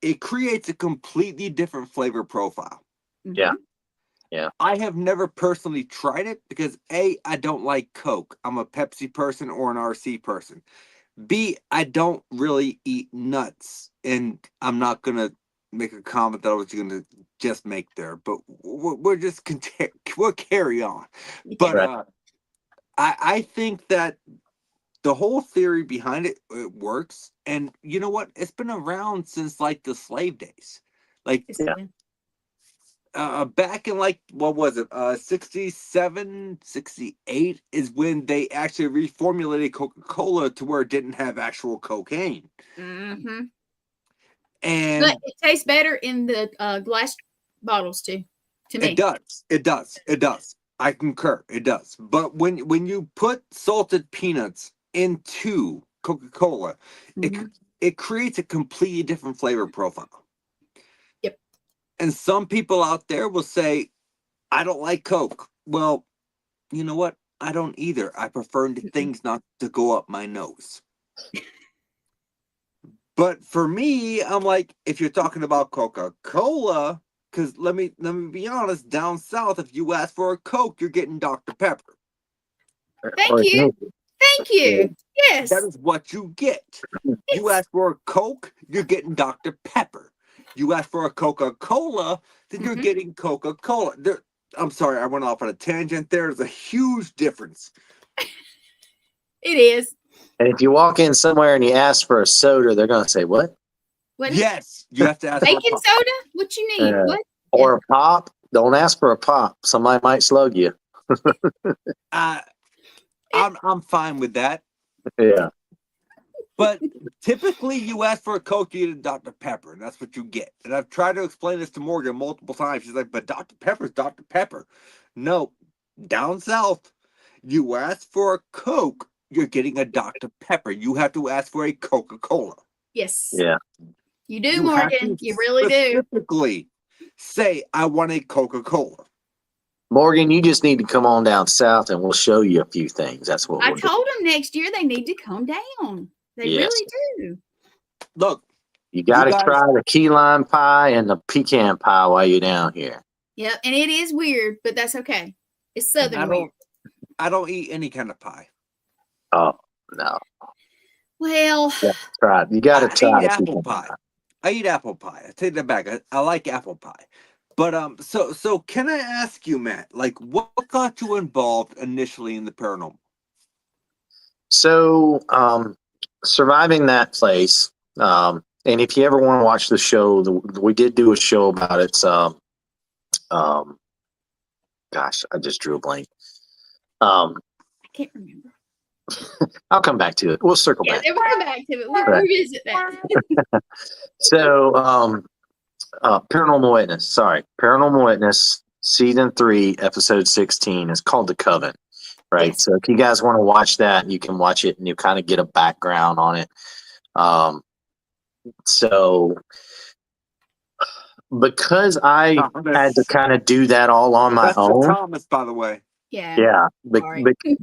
Speaker 1: it creates a completely different flavor profile.
Speaker 2: Mm-hmm.
Speaker 3: Yeah. Yeah.
Speaker 1: I have never personally tried it because A, I don't like Coke. I'm a Pepsi person or an RC person. B, I don't really eat nuts, and I'm not gonna make a comment that I was gonna just make there, but we're just we'll carry on. But
Speaker 3: Right.
Speaker 1: I think that the whole theory behind it works, and you know what? It's been around since like the slave days, like back in like what was it 67 68 is when they actually reformulated Coca-Cola to where it didn't have actual cocaine.
Speaker 2: Mm-hmm.
Speaker 1: And
Speaker 2: but it tastes better in the glass bottles too, to me.
Speaker 1: it does I concur, it does. But when you put salted peanuts into Coca-Cola,
Speaker 2: Mm-hmm.
Speaker 1: it creates a completely different flavor profile.
Speaker 2: Yep.
Speaker 1: And some people out there will say, I don't like Coke. Well, you know what? I don't either. I prefer things not to go up my nose. But for me, I'm like, if you're talking about Coca-Cola, because let me be honest, down south, if you ask for a Coke, you're getting Dr. Pepper.
Speaker 2: Thank you. Thank you. Yes.
Speaker 1: That is what you get. You ask for a Coke, you're getting Dr. Pepper. You ask for a Coca-Cola, then you're getting Coca-Cola. I'm sorry, I went off on a tangent. There's a huge difference.
Speaker 2: It is.
Speaker 3: And if you walk in somewhere and you ask for a soda, they're going to say, what?
Speaker 1: Yes, you have to ask
Speaker 2: Baking
Speaker 1: for a
Speaker 2: soda? What you need? What?
Speaker 3: Or a pop. Don't ask for a pop. Somebody might slug you.
Speaker 1: I'm fine with that.
Speaker 3: Yeah.
Speaker 1: But typically you ask for a Coke, you get a Dr. Pepper, and that's what you get. And I've tried to explain this to Morgan multiple times. She's like, but Dr. Pepper's Dr. Pepper. No, down south, you ask for a Coke, you're getting a Dr. Pepper. You have to ask for a Coca-Cola.
Speaker 2: Yes.
Speaker 3: Yeah.
Speaker 2: You do, Morgan. You really do.
Speaker 1: Specifically say, I want a Coca-Cola.
Speaker 3: Morgan, you just need to come on down south and we'll show you a few things. That's what
Speaker 2: I
Speaker 3: we'll
Speaker 2: told them next year they need to come down. They really do.
Speaker 1: Look,
Speaker 3: you got to try the key lime pie and the pecan pie while you're down here.
Speaker 2: Yep, and it is weird, but that's okay. It's Southern weird.
Speaker 1: I don't eat any kind of pie.
Speaker 3: Oh, no.
Speaker 2: Well,
Speaker 3: try it. You got to try
Speaker 1: I eat apple pie. I eat apple pie. I take that back. I like apple pie. But so can I ask you, Matt, like what got you involved initially in the paranormal?
Speaker 3: So, surviving that place, and if you ever want to watch the show, we did do a show about it. Gosh, I just drew a blank.
Speaker 2: I can't remember.
Speaker 3: I'll come back to it. We'll circle back.
Speaker 2: We'll come back to it. We'll revisit that.
Speaker 3: So, Paranormal Witness. Sorry, Paranormal Witness, season 3, episode 16 is called The Coven. Right.
Speaker 2: Yes.
Speaker 3: So if you guys want to watch that, you can watch it and you kind of get a background on it. So because I had to kind of do that all on my own.
Speaker 1: Thomas, by the way.
Speaker 3: Yeah.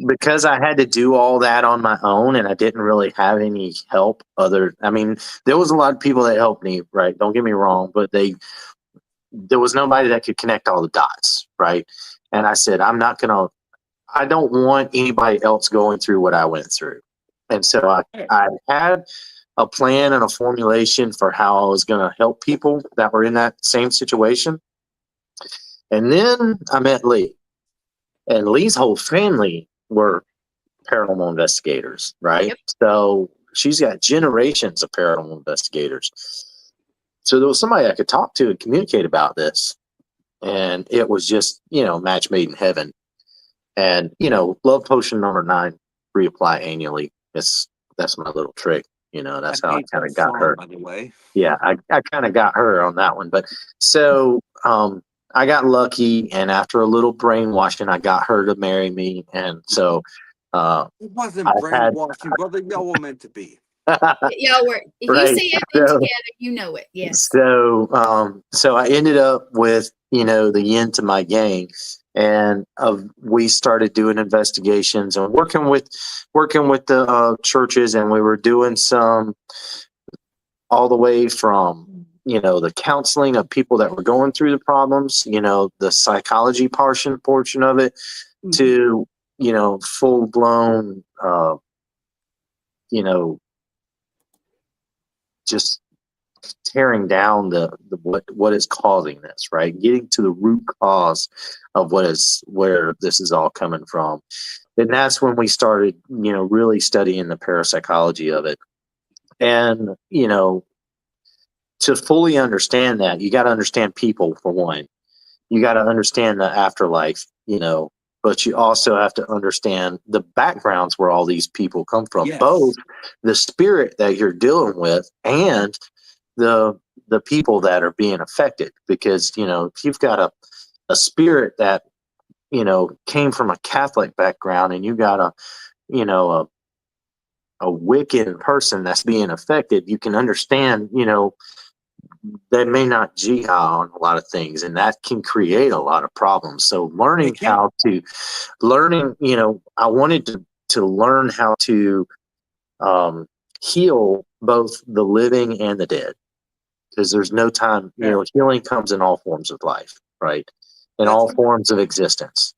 Speaker 3: Because I had to do all that on my own and I didn't really have any help there was a lot of people that helped me, right? Don't get me wrong, but there was nobody that could connect all the dots. Right. And I said, I don't want anybody else going through what I went through. And so I had a plan and a formulation for how I was going to help people that were in that same situation. And then I met Lee. And Lee's whole family were paranormal investigators, right? Yep. So she's got generations of paranormal investigators. So there was somebody I could talk to and communicate about this. And it was just, match made in heaven. And, love potion number 9, reapply annually. That's my little trick. That's how I kind of got her.
Speaker 1: By the way.
Speaker 3: Yeah, I kind of got her on that one. But so I got lucky. And after a little brainwashing, I got her to marry me. And so
Speaker 1: it wasn't brainwashing, brother. Y'all were meant to be.
Speaker 2: Y'all were. If you see everything together, you know it. Yes.
Speaker 3: So I ended up with, the yin to my yang. And we started doing investigations and working with the churches, and we were doing some all the way from the counseling of people that were going through the problems, the psychology portion of it, to full blown just tearing down what is causing this, right? Getting to the root cause of where this is all coming from. And that's when we started, really studying the parapsychology of it. And, to fully understand that, you got to understand people, for one. You got to understand the afterlife, but you also have to understand the backgrounds where all these people come from, yes. Both the spirit that you're dealing with and the people that are being affected. Because, if you've got a spirit that, came from a Catholic background, and you got a a Wiccan person that's being affected, you can understand, they may not jihad on a lot of things, and that can create a lot of problems. So I wanted to learn how to heal both the living and the dead, because there's no time, healing comes in all forms of life, right? In
Speaker 1: That's
Speaker 3: all forms of existence.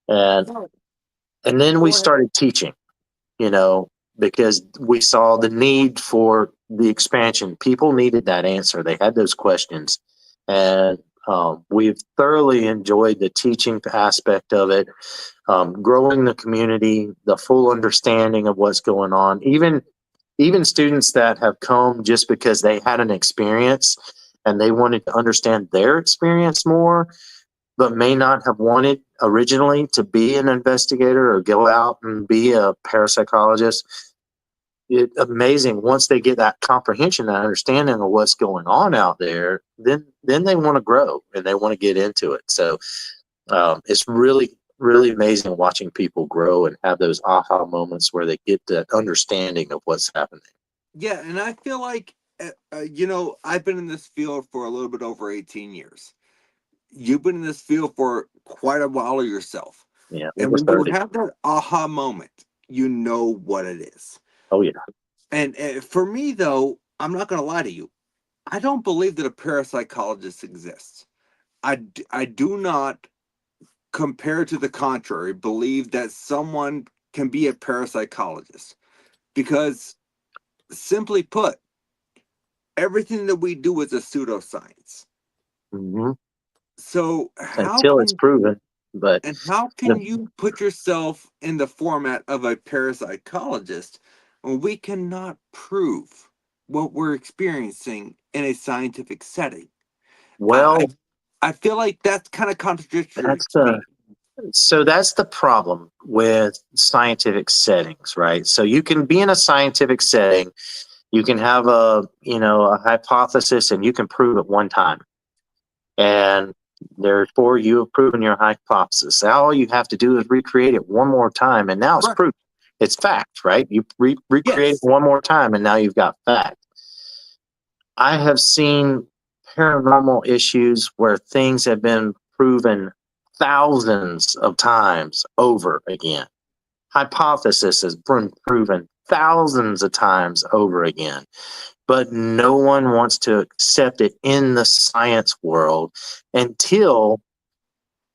Speaker 3: And then we started teaching, because we saw the need for the expansion. People needed that answer. They had those questions. And we've thoroughly enjoyed the teaching aspect of it, growing the community, the full understanding of what's going on. Even students that have come just because they had an experience and they wanted to understand their experience more, but may not have wanted originally to be an investigator or go out and be a parapsychologist. It's amazing once they get that comprehension, that understanding of what's going on out there, then they want to grow and they want to get into it. So it's really, really amazing watching people grow and have those aha moments where they get that understanding of what's happening.
Speaker 1: Yeah, and I feel like, I've been in this field for a little bit over 18 years. You've been in this field for quite a while yourself.
Speaker 3: Yeah,
Speaker 1: And
Speaker 3: over
Speaker 1: when
Speaker 3: 30.
Speaker 1: you have that aha moment, you know what it is.
Speaker 3: Oh, yeah.
Speaker 1: And for me, though, I'm not going to lie to you. I don't believe that a parapsychologist exists. I do not, compared to the contrary, believe that someone can be a parapsychologist. Because, simply put, everything that we do is a pseudoscience.
Speaker 3: Mm-hmm.
Speaker 1: So
Speaker 3: Until it's proven. But
Speaker 1: how can you put yourself in the format of a parapsychologist when we cannot prove what we're experiencing in a scientific setting?
Speaker 3: Well,
Speaker 1: I feel like that's kind of contradictory
Speaker 3: that's
Speaker 1: to me.
Speaker 3: So that's the problem with scientific settings, right? So you can be in a scientific setting, you can have a hypothesis, and you can prove it one time. And therefore you have proven your hypothesis. Now all you have to do is recreate it one more time, and now it's proof. It's fact, right? You recreate it one more time, and now you've got fact. I have seen paranormal issues where things have been proven thousands of times over again. Hypothesis has been proven thousands of times over again, but no one wants to accept it in the science world until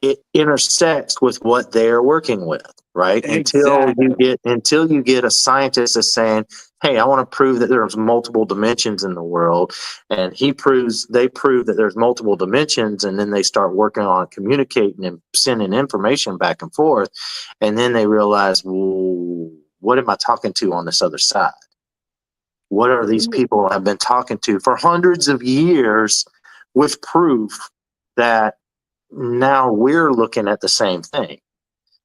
Speaker 3: it intersects with what they're working with, right?
Speaker 1: Exactly.
Speaker 3: Until you get a scientist that's saying, hey, I want to prove that there's multiple dimensions in the world, and they prove that there's multiple dimensions, and then they start working on communicating and sending information back and forth, and then they realize, well, what am I talking to on this other side? What are these people I've been talking to for hundreds of years with proof that now we're looking at the same thing?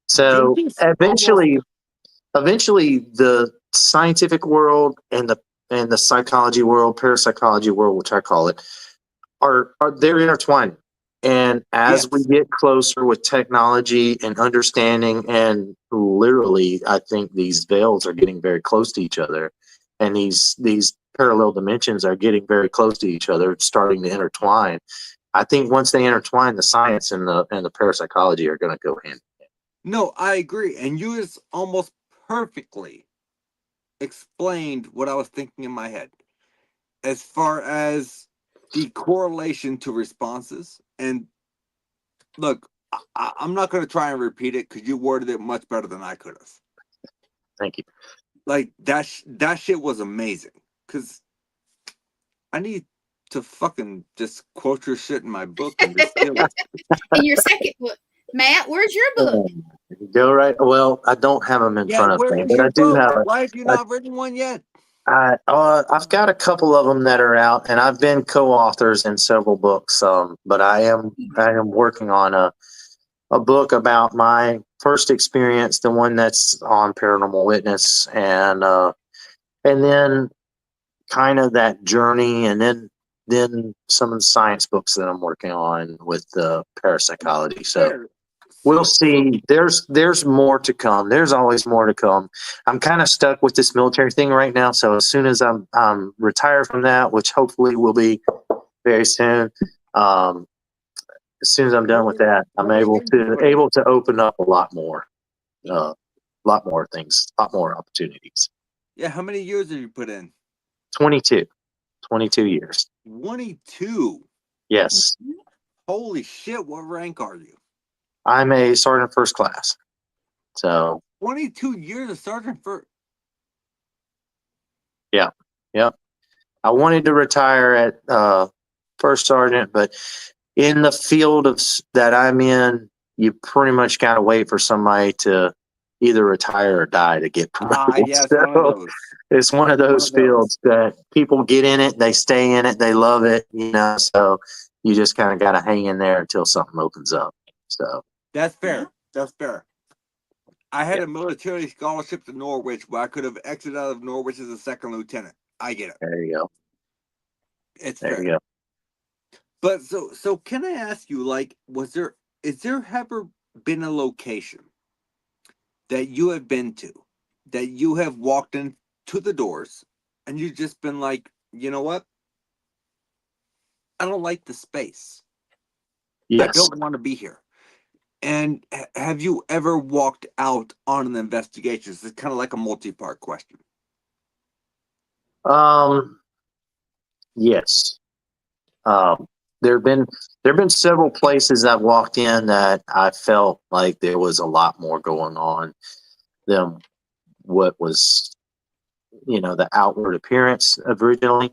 Speaker 3: So eventually the scientific world and the psychology world, parapsychology world, which I call it, are they're intertwined. And as we get closer with technology and understanding, and literally, I think these veils are getting very close to each other, and these parallel dimensions are getting very close to each other, starting to intertwine. I think once they intertwine, the science and the parapsychology are going to go hand in hand.
Speaker 1: No, I agree. And you just almost perfectly explained what I was thinking in my head as far as the correlation to responses. And look, I'm not going to try and repeat it because you worded it much better than I could have.
Speaker 3: Thank you.
Speaker 1: Like that shit was amazing. Because I need to fucking just quote your shit in my book and just steal it.
Speaker 2: In your second book. Matt, where's your book?
Speaker 3: Go right. Well, I don't have them in front of me, but I do have it.
Speaker 1: Why have you not written one yet?
Speaker 3: I've got a couple of them that are out, and I've been co-authors in several books. But I am working on a book about my first experience, the one that's on Paranormal Witness, and then kind of that journey, and then some of the science books that I'm working on with parapsychology. So We'll see. There's more to come. There's always more to come. I'm kind of stuck with this military thing right now. So as soon as I'm retired from that, which hopefully will be very soon, as soon as I'm done with that, I'm able to open up a lot more things, a lot more opportunities.
Speaker 1: Yeah, how many years have you put in?
Speaker 3: 22 years.
Speaker 1: 22.
Speaker 3: Yes,
Speaker 1: Holy shit! What rank are you?
Speaker 3: I'm a sergeant first class. So
Speaker 1: 22 years of sergeant first.
Speaker 3: yeah. I wanted to retire at first sergeant, but in the field that I'm in, you pretty much got to wait for somebody to either retire or die to get promoted.
Speaker 1: Yeah, it's one of those.
Speaker 3: It's one of those fields that people get in it, they stay in it, they love it, so you just kind of got to hang in there until something opens up. So
Speaker 1: that's fair. That's fair. I had a military scholarship to Norwich where I could have exited out of Norwich as a second lieutenant. I get it.
Speaker 3: there you go.
Speaker 1: It's
Speaker 3: There
Speaker 1: fair.
Speaker 3: you go.
Speaker 1: But so can I ask you, like, is there ever been a location that you have been to that you have walked into the doors and you've just been like, you know what? I don't like the space.
Speaker 3: Yes.
Speaker 1: I don't want to be here. And have you ever walked out on an investigation? It's kind of like a multi-part question.
Speaker 3: Yes. There have been several places I've walked in that I felt like there was a lot more going on than what was, the outward appearance originally.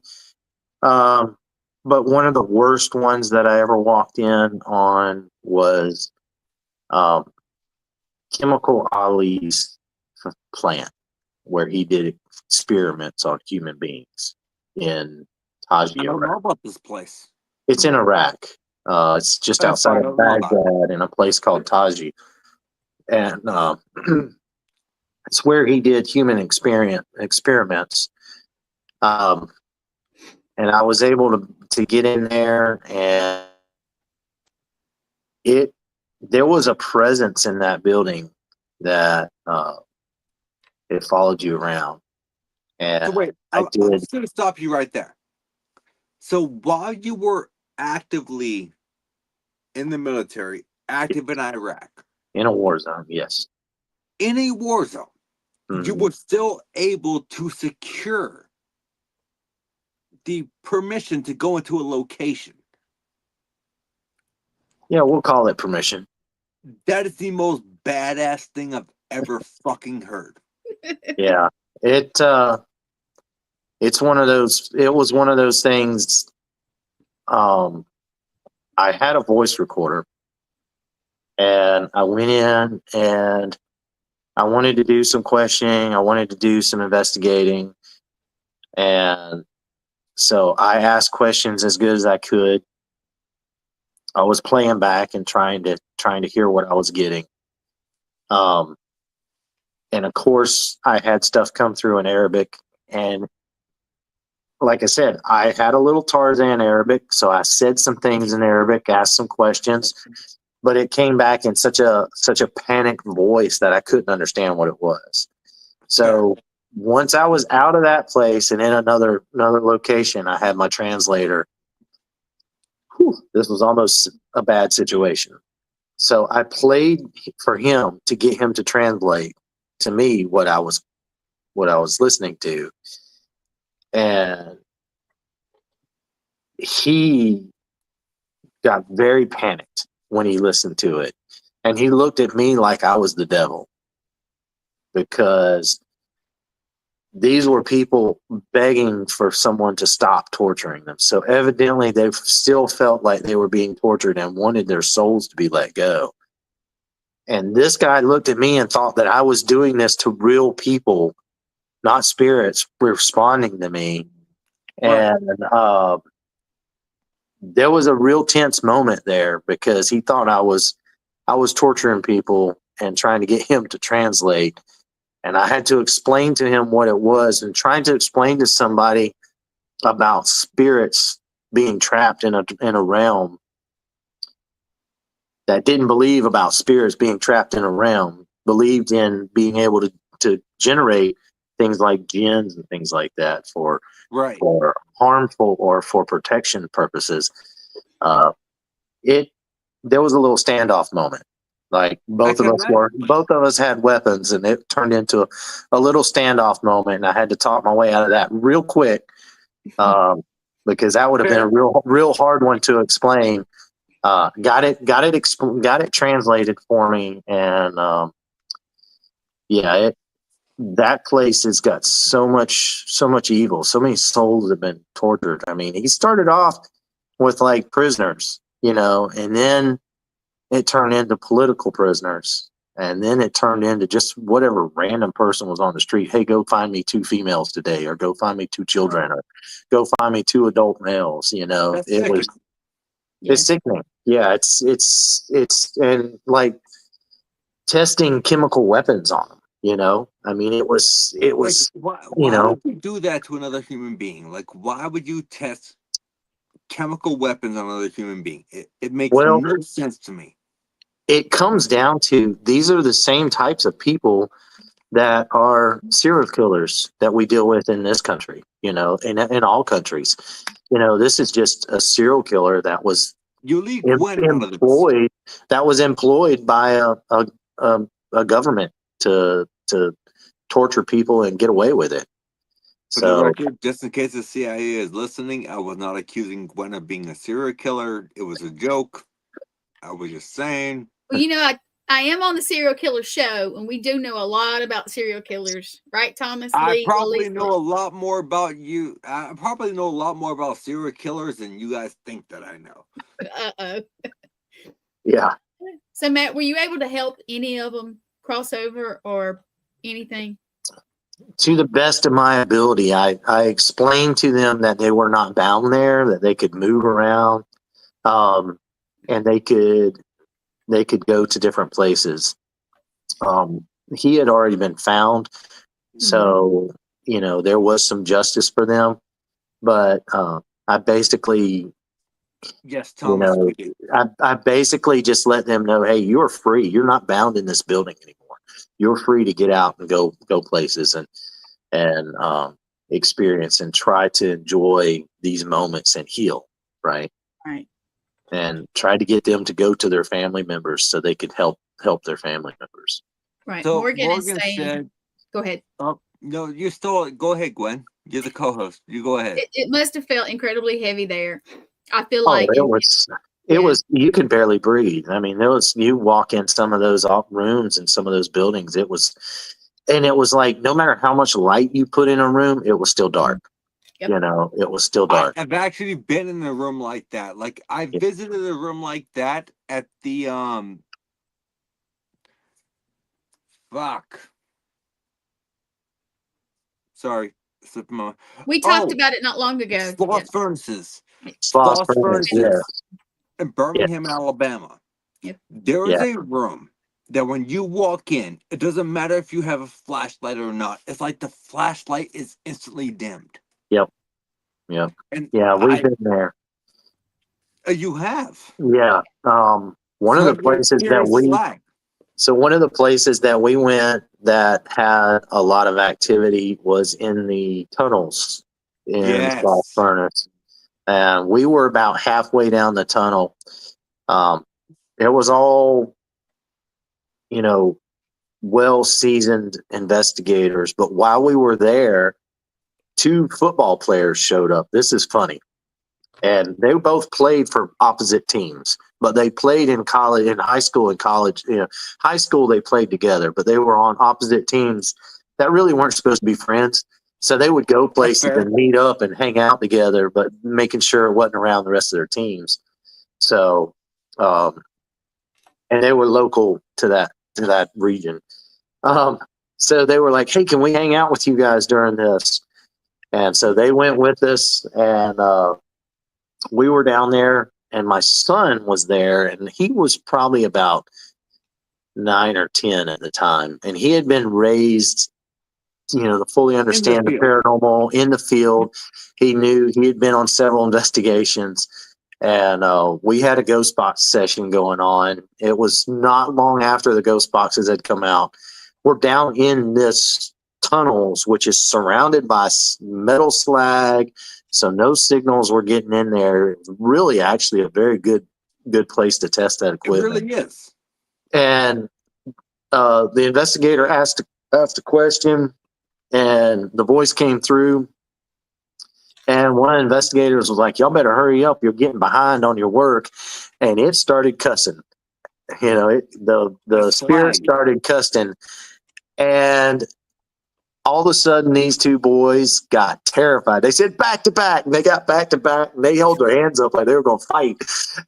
Speaker 3: But one of the worst ones that I ever walked in on was Chemical Ali's plant, where he did experiments on human beings in Taji,
Speaker 1: I don't know
Speaker 3: Iraq.
Speaker 1: about this place.
Speaker 3: It's in Iraq. It's just outside of Baghdad in a place called Taji. And it's where he did human experiments. And I was able to get in there, and there was a presence in that building that it followed you around. And
Speaker 1: So wait, I'm just going to stop you right there. So while you were actively in the military, active in Iraq,
Speaker 3: in a war zone, yes.
Speaker 1: In a war zone, you were still able to secure the permission to go into a location.
Speaker 3: Yeah, we'll call it permission.
Speaker 1: That is the most badass thing I've ever fucking heard.
Speaker 3: Yeah, it's one of those. It was one of those things. I had a voice recorder, and I went in and I wanted to do some questioning. I wanted to do some investigating, and so I asked questions as good as I could. I was playing back and trying to hear what I was getting. And of course, I had stuff come through in Arabic. And like I said, I had a little Tarzan Arabic, so I said some things in Arabic, asked some questions, but it came back in such a panicked voice that I couldn't understand what it was. So once I was out of that place and in another location, I had my translator. This was almost a bad situation. So I played for him to get him to translate to me what I was listening to. And he got very panicked when he listened to it. And he looked at me like I was the devil, because these were people begging for someone to stop torturing them. So evidently they still felt like they were being tortured and wanted their souls to be let go. And this guy looked at me and thought that I was doing this to real people, not spirits responding to me. Right. And there was a real tense moment there, because he thought I was torturing people and trying to get him to translate. And I had to explain to him what it was, and trying to explain to somebody about spirits being trapped in a realm that didn't believe about spirits being trapped in a realm, believed in being able to generate things like jinns and things like that for
Speaker 1: Right.
Speaker 3: harmful or for protection purposes. There was a little standoff moment. Like both of us had weapons, and it turned into a little standoff moment. And I had to talk my way out of that real quick, because that would have been a real hard one to explain. Got it translated for me, and that place has got so much evil, so many souls have been tortured. I mean, he started off with like prisoners, and then it turned into political prisoners, and then it turned into just whatever random person was on the street. Hey, go find me 2 females today, or go find me 2 children, or go find me 2 adult males. It's sickening. Yeah, it's and like testing chemical weapons on them. I mean, it was.
Speaker 1: Why would you do that to another human being? Like, why would you test chemical weapons on another human being? It makes no sense to me.
Speaker 3: It comes down to, these are the same types of people that are serial killers that we deal with in this country, in all countries. This is just a serial killer that was employed by a government to torture people and get away with it.
Speaker 1: For the record, just in case the CIA is listening, I was not accusing Gwen of being a serial killer. It was a joke. I was just saying.
Speaker 2: Well, I am on the serial killer show, and we do know a lot about serial killers, right, Thomas?
Speaker 1: I probably know a lot more about you. I probably know a lot more about serial killers than you guys think that I know.
Speaker 3: Yeah.
Speaker 2: So, Matt, were you able to help any of them cross over or anything?
Speaker 3: To the best of my ability, I explained to them that they were not bound there, that they could move around, and they could go to different places. He had already been found, so there was some justice for them. But I basically,
Speaker 1: Thomas,
Speaker 3: I basically just let them know, hey, you're free. You're not bound in this building anymore. You're free to get out and go places and experience and try to enjoy these moments and heal. Right. And try to get them to go to their family members so they could help their family members.
Speaker 2: Right. So Morgan is saying, said, go ahead.
Speaker 1: No, you still go ahead, Gwen. You're the co-host. You go ahead.
Speaker 2: It must have felt incredibly heavy there. I feel like
Speaker 3: it was, you could barely breathe. I mean, you walk in some of those rooms and some of those buildings, it was like, no matter how much light you put in a room, it was still dark. Yep. It was still dark.
Speaker 1: I've actually been in a room like that. Like, I visited a room like that at the sorry,
Speaker 2: we talked about it not long ago.
Speaker 1: Sloth Furnaces.
Speaker 3: Sloth Furnaces.
Speaker 1: In Birmingham, Alabama.
Speaker 2: Yep.
Speaker 1: There is a room that when you walk in, it doesn't matter if you have a flashlight or not. It's like the flashlight is instantly dimmed.
Speaker 3: Yep.
Speaker 1: And
Speaker 3: we've been there.
Speaker 1: You have.
Speaker 3: Yeah. One of the places that we went that had a lot of activity was in the tunnels in Sloth Furnace. And we were about halfway down the tunnel. It was all, well-seasoned investigators. But while we were there, 2 football players showed up. This is funny. And they both played for opposite teams, but they played in college, in high school and college. High school, they played together, but they were on opposite teams that really weren't supposed to be friends. So they would go places and meet up and hang out together, but making sure it wasn't around the rest of their teams. So, and they were local to that region. So they were like, hey, can we hang out with you guys during this? And so they went with us, and we were down there, and my son was there, and he was probably about 9 or 10 at the time. And he had been raised, to fully understand the paranormal in the field. He knew he had been on several investigations. And we had a ghost box session going on. It was not long after the ghost boxes had come out. We're down in this tunnels, which is surrounded by metal slag, so no signals were getting in there. Really, actually, a very good place to test that
Speaker 1: It
Speaker 3: equipment.
Speaker 1: really is.
Speaker 3: And the investigator asked a question, and the voice came through. And one of the investigators was like, "Y'all better hurry up! You're getting behind on your work." And it started cussing. You know, the spirit
Speaker 1: Slag.
Speaker 3: started cussing, and all of a sudden, these two boys got terrified. They said back to back. And they got back to back. And they held their hands up like they were going to fight.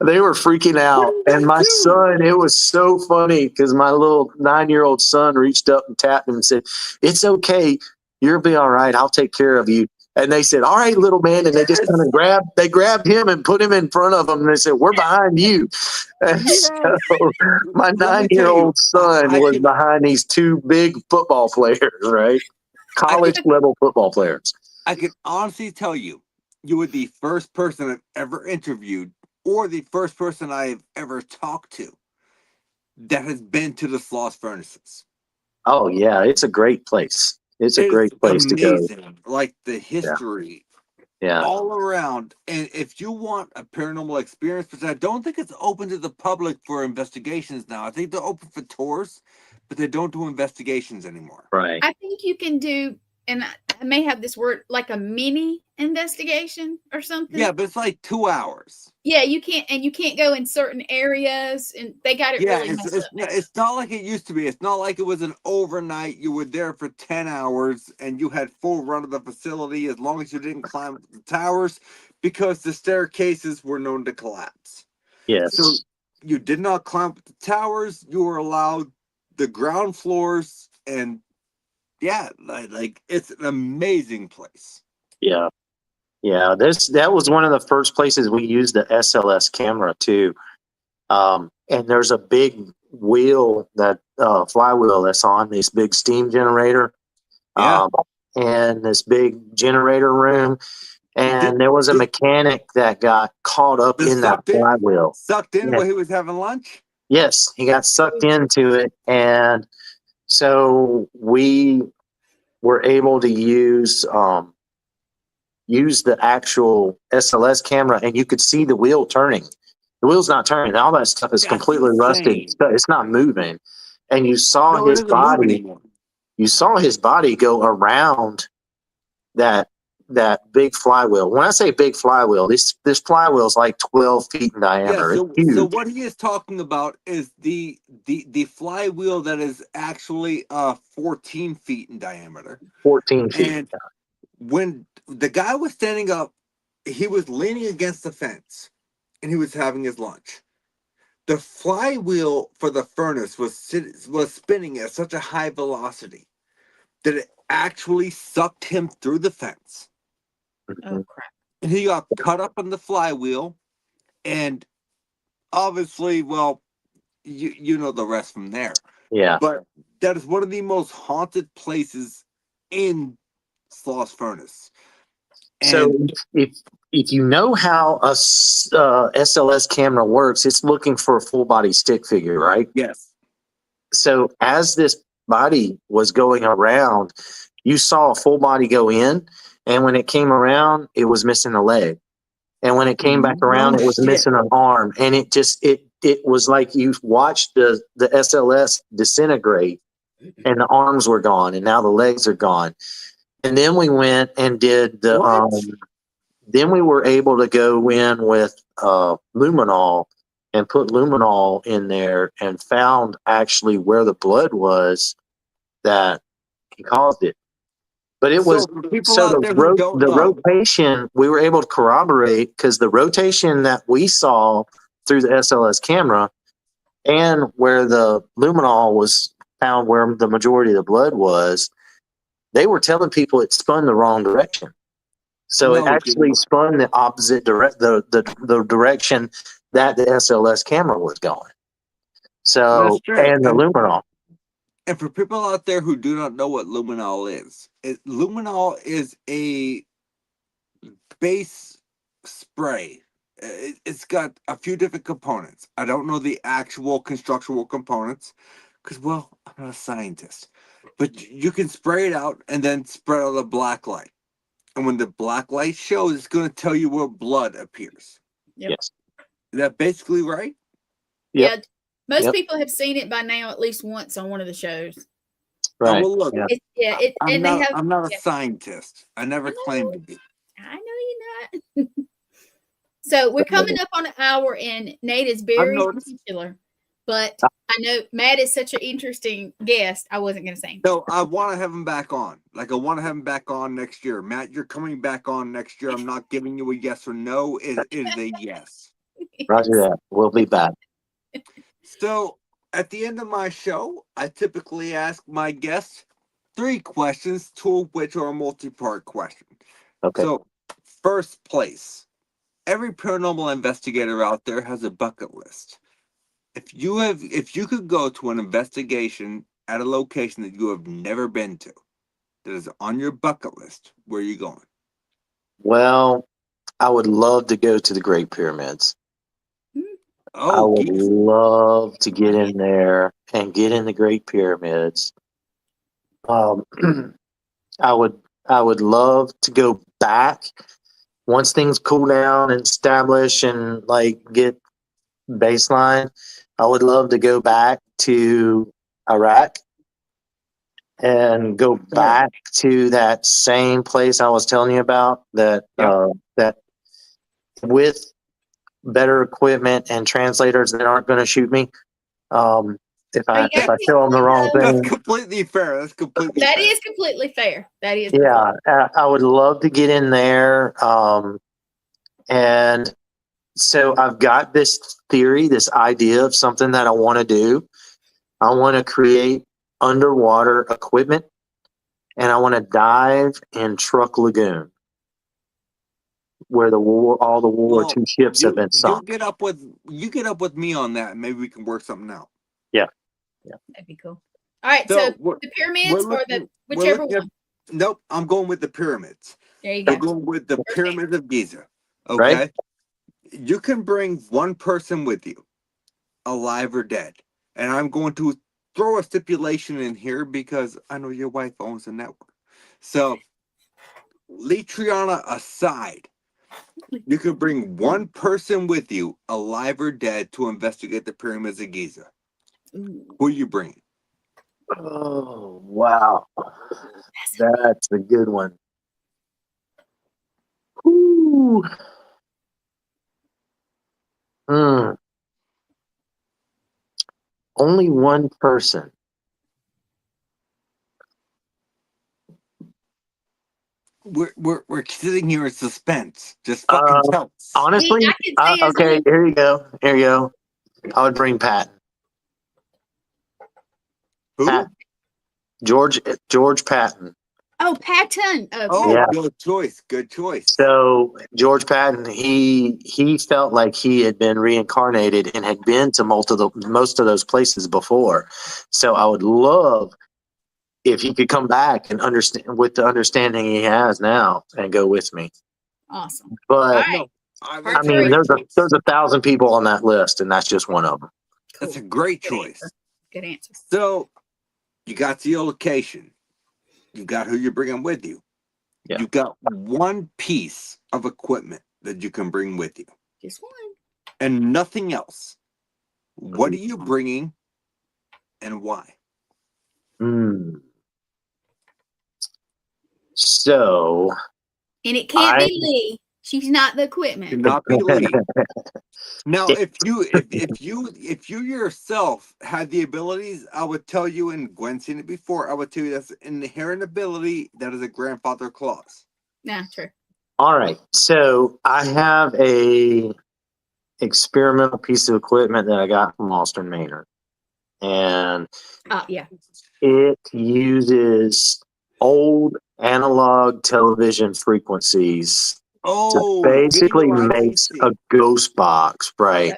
Speaker 3: They were freaking out.
Speaker 1: What did
Speaker 3: And
Speaker 1: they
Speaker 3: my
Speaker 1: do?
Speaker 3: son, it was so funny because my little 9-year-old son reached up and tapped him and said, "It's okay. You'll be all right. I'll take care of you." And they said, "All right, little man." And they just kind of grabbed him and put him in front of them. And they said, "We're behind you." And
Speaker 1: Yes.
Speaker 3: so my
Speaker 1: Let me tell you,
Speaker 3: 9-year-old son
Speaker 1: I
Speaker 3: was
Speaker 1: can-
Speaker 3: behind these two big football players, right? College level football players.
Speaker 1: I can honestly tell you, you were the first person I've ever interviewed, or the first person I've ever talked to that has been to the Sloss Furnaces.
Speaker 3: Oh yeah, it's a great place. It's a
Speaker 1: It is
Speaker 3: great place to go.
Speaker 1: amazing, like the history
Speaker 3: Yeah.
Speaker 1: all around. And if you want a paranormal experience, which I don't think it's open to the public for investigations now. I think they're open for tours, but they don't do investigations anymore.
Speaker 3: Right.
Speaker 2: I think you can do, and I may have this word, like a mini investigation or something.
Speaker 1: Yeah, but it's like 2 hours.
Speaker 2: Yeah, you can't go in certain areas, and they got it
Speaker 1: Yeah,
Speaker 2: really messed up.
Speaker 1: it's not like it used to be. It's not like it was an overnight. You were there for 10 hours and you had full run of the facility as long as you didn't climb the towers, because the staircases were known to collapse.
Speaker 3: Yes.
Speaker 1: So you did not climb up the towers. You were allowed the ground floors, and yeah, like it's an amazing place.
Speaker 3: Yeah. Yeah. That was one of the first places we used the SLS camera too. And there's a big wheel, that flywheel that's on this big steam generator.
Speaker 1: Yeah.
Speaker 3: And this big generator room. And there was a
Speaker 1: Did-
Speaker 3: mechanic that got caught up in that flywheel.
Speaker 1: Sucked in
Speaker 3: Yeah.
Speaker 1: while he was having lunch.
Speaker 3: Yes, he got sucked into it. And so we were able to use the actual SLS camera, and you could see the wheel turning. The wheel's not turning. All that stuff is
Speaker 1: That's
Speaker 3: completely rusted.
Speaker 1: insane.
Speaker 3: It's not moving. And you saw
Speaker 1: No, it
Speaker 3: his
Speaker 1: doesn't move
Speaker 3: body.
Speaker 1: anymore.
Speaker 3: You saw his body go around that big flywheel. When I say big flywheel, this flywheel is like 12 feet in diameter.
Speaker 1: Yeah,
Speaker 3: It's huge.
Speaker 1: so what he is talking about is the flywheel that is actually 14 feet in diameter.
Speaker 3: 14 feet.
Speaker 1: And when the guy was standing up, he was leaning against the fence and he was having his lunch. The flywheel for the furnace was spinning at such a high velocity that it actually sucked him through the fence.
Speaker 2: Oh crap!
Speaker 1: And he got cut up on the flywheel, and obviously, well, you know the rest from there.
Speaker 3: Yeah.
Speaker 1: But that is one of the most haunted places in Sloss Furnace.
Speaker 3: So
Speaker 1: And
Speaker 3: if you know how a SLS camera works, it's looking for a full body stick figure, right?
Speaker 1: yes,
Speaker 3: So as this body was going around, you saw a full body go in, and when it came around, it was missing a leg. And when it came back around, it was
Speaker 1: shit.
Speaker 3: missing an arm. And it was like you watched the SLS disintegrate, and the arms were gone, and now the legs are gone. And then we went and did the
Speaker 1: What?
Speaker 3: then we were able to go in with luminol and put luminol in there, and found actually where the blood was that he caused it. But it was
Speaker 1: for people
Speaker 3: so
Speaker 1: out there who don't
Speaker 3: the
Speaker 1: know,
Speaker 3: rotation, we were able to corroborate, because the rotation that we saw through the SLS camera and where the luminol was found, where the majority of the blood was, they were telling people it spun the wrong direction. So it
Speaker 1: No, it
Speaker 3: actually
Speaker 1: didn't.
Speaker 3: spun the opposite the direction that the SLS camera was going. So,
Speaker 1: That's true.
Speaker 3: and the luminol.
Speaker 1: And for people out there who do not know what luminol is, luminol is a base spray. it's got a few different components. I don't know the actual constructional components because, well, I'm not a scientist. But you can spray it out and then spread out a black light. And when the black light shows, it's going to tell you where blood appears.
Speaker 2: Yep.
Speaker 3: Yes.
Speaker 1: Is that basically right?
Speaker 3: Yep.
Speaker 2: Yeah. Most
Speaker 3: Yep.
Speaker 2: people have seen it by now at least once on one of the shows.
Speaker 3: Right.
Speaker 1: Well, look,
Speaker 3: Yeah.
Speaker 1: I'm
Speaker 2: and
Speaker 1: not,
Speaker 2: they have.
Speaker 1: I'm not a
Speaker 2: Yeah,
Speaker 1: scientist. I never claimed to be.
Speaker 2: I know you're not. So we're coming up on an hour, and Nate is very
Speaker 1: noticed.
Speaker 2: particular. But I know Matt is such an interesting guest. I wasn't going to say anything.
Speaker 1: No, I want to have him back on. Like, I want to have him back on next year. Matt, you're coming back on next year. I'm not giving you a yes or no. It is a yes.
Speaker 3: Roger that. We'll be back.
Speaker 1: So, at the end of my show, I typically ask my guests 3 questions, 2 of which are a multi-part question.
Speaker 3: Okay.
Speaker 1: So, first place. Every paranormal investigator out there has a bucket list. If you could go to an investigation at a location that you have never been to, that is on your bucket list, where are you going?
Speaker 3: Well, I would love to go to the Great Pyramids. I
Speaker 1: Oh,
Speaker 3: would
Speaker 1: geez.
Speaker 3: love to get in there and get in the Great Pyramids. I would love to go back once things cool down and establish and like get baseline. I would love to go back to Iraq and go back to that same place I was telling you about that that with better equipment and translators that aren't going to shoot me. If I show them the wrong
Speaker 1: That's
Speaker 3: thing.
Speaker 1: completely fair. That's completely
Speaker 2: That
Speaker 1: fair.
Speaker 2: is completely fair. That is.
Speaker 3: Yeah, I would love to get in there. And so I've got this theory, this idea of something that I want to do. I want to create underwater equipment, and I want to dive in Truck Lagoon, where all the World War II ships have been sunk.
Speaker 1: You get up with me on that, and maybe we can work something out.
Speaker 3: Yeah.
Speaker 2: That'd be cool. All right, so the pyramids or whichever one.
Speaker 1: Nope, I'm going with the pyramids.
Speaker 2: There you go.
Speaker 1: I'm going with the pyramids of Giza. Okay. Right? You can bring one person with you, alive or dead. And I'm going to throw a stipulation in here because I know your wife owns the network. So, Litriana aside, you can bring one person with you, alive or dead, to investigate the pyramids of Giza. Who are you bringing?
Speaker 3: Oh, wow. That's a good one. Ooh. Only one person.
Speaker 1: We're sitting here in suspense. Just fucking tell us.
Speaker 3: Honestly, okay, here you go. Here you go. I would bring Pat.
Speaker 1: Who?
Speaker 3: Pat. George Patton.
Speaker 2: Oh, Patton. Okay.
Speaker 1: Oh, yeah. Good choice. Good choice.
Speaker 3: So George Patton, he felt like he had been reincarnated and had been to most of those places before. So I would love if he could come back and understand with the understanding he has now and go with me.
Speaker 2: Awesome.
Speaker 3: But
Speaker 2: right.
Speaker 3: I mean, there's 1,000 people on that list, and that's just one of them.
Speaker 2: Cool.
Speaker 1: That's a great choice.
Speaker 2: Good answer.
Speaker 1: So you got the location. You got who you're bringing with you. Yeah. You got one piece of equipment that you can bring with you.
Speaker 2: Just one.
Speaker 1: And nothing else. What are you bringing and why?
Speaker 3: So.
Speaker 2: And it can't be Lee. She's not the equipment.
Speaker 1: Cannot be Lee. Now, if you yourself had the abilities, I would tell you, and Gwen's seen it before, I would tell you that's an inherent ability that is a grandfather clause.
Speaker 2: Nah, true.
Speaker 3: All right. So I have a experimental piece of equipment that I got from Austin Maynard. And it uses old analog television frequencies to basically makes a ghost box, right?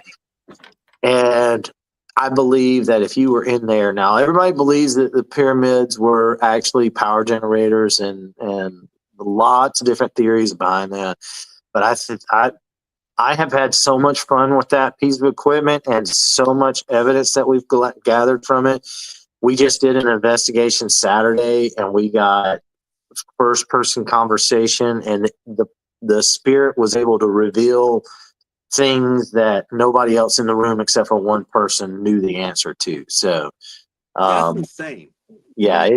Speaker 3: And I believe that if you were in there now, everybody believes that the pyramids were actually power generators and lots of different theories behind that. But I have had so much fun with that piece of equipment and so much evidence that we've gathered from it. We just did an investigation Saturday, and we got first person conversation, and the spirit was able to reveal things that nobody else in the room except for one person knew the answer to. So
Speaker 1: That's insane.
Speaker 3: yeah,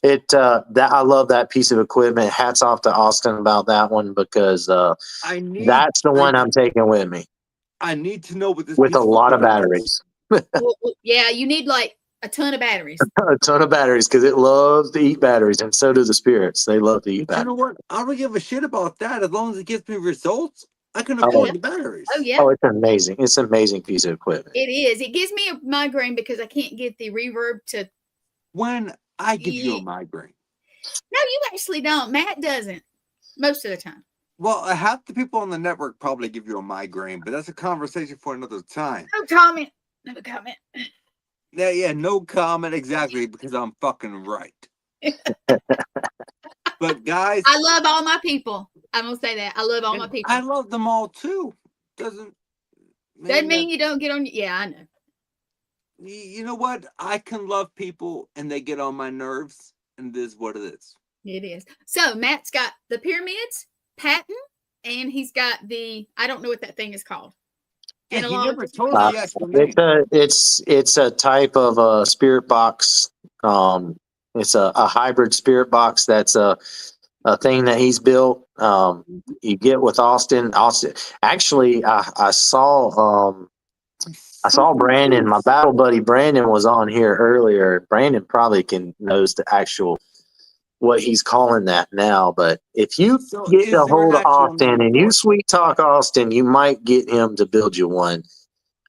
Speaker 3: that I love that piece of equipment. Hats off to Austin about that one, because that's the one I'm taking with me
Speaker 1: I need to know what this
Speaker 3: with
Speaker 1: piece
Speaker 3: a lot of
Speaker 1: equipment is.
Speaker 3: batteries.
Speaker 2: Yeah, you need like a ton of batteries.
Speaker 3: A ton of batteries, because it loves to eat batteries, and so do the spirits. They love to eat
Speaker 1: But you know
Speaker 3: batteries.
Speaker 1: what? I don't give a shit about that. As long as it gives me results, I can
Speaker 3: Oh,
Speaker 1: afford
Speaker 2: yeah.
Speaker 1: the batteries.
Speaker 2: Oh yeah,
Speaker 3: Oh, it's amazing. It's an amazing piece of equipment.
Speaker 2: it is. It gives me a migraine because I can't get the reverb to.
Speaker 1: When I give you a migraine.
Speaker 2: No, you actually don't. Matt doesn't most of the time.
Speaker 1: Well, half the people on the network probably give you a migraine, but that's a conversation for another time.
Speaker 2: No comment. No comment.
Speaker 1: Yeah, no comment exactly, because I'm fucking right. But guys,
Speaker 2: I love all my people. I'm gonna say that. I love all my people.
Speaker 1: I love them all too. Doesn't
Speaker 2: mean you don't get on. Yeah, I know.
Speaker 1: You know what? I can love people and they get on my nerves, and this is what it is.
Speaker 2: It is. So Matt's got the pyramids, patent, and he's got the, I don't know what that thing is called.
Speaker 1: Yeah, he never told us the actual name.
Speaker 3: It's a type of a spirit box. It's a hybrid spirit box. That's a thing that he's built. You get with Austin. Actually, I saw Brandon, my battle buddy Brandon, was on here earlier. Brandon probably knows the actual what he's calling that now. But if you get a hold of Austin and you sweet talk Austin, you might get him to build you one.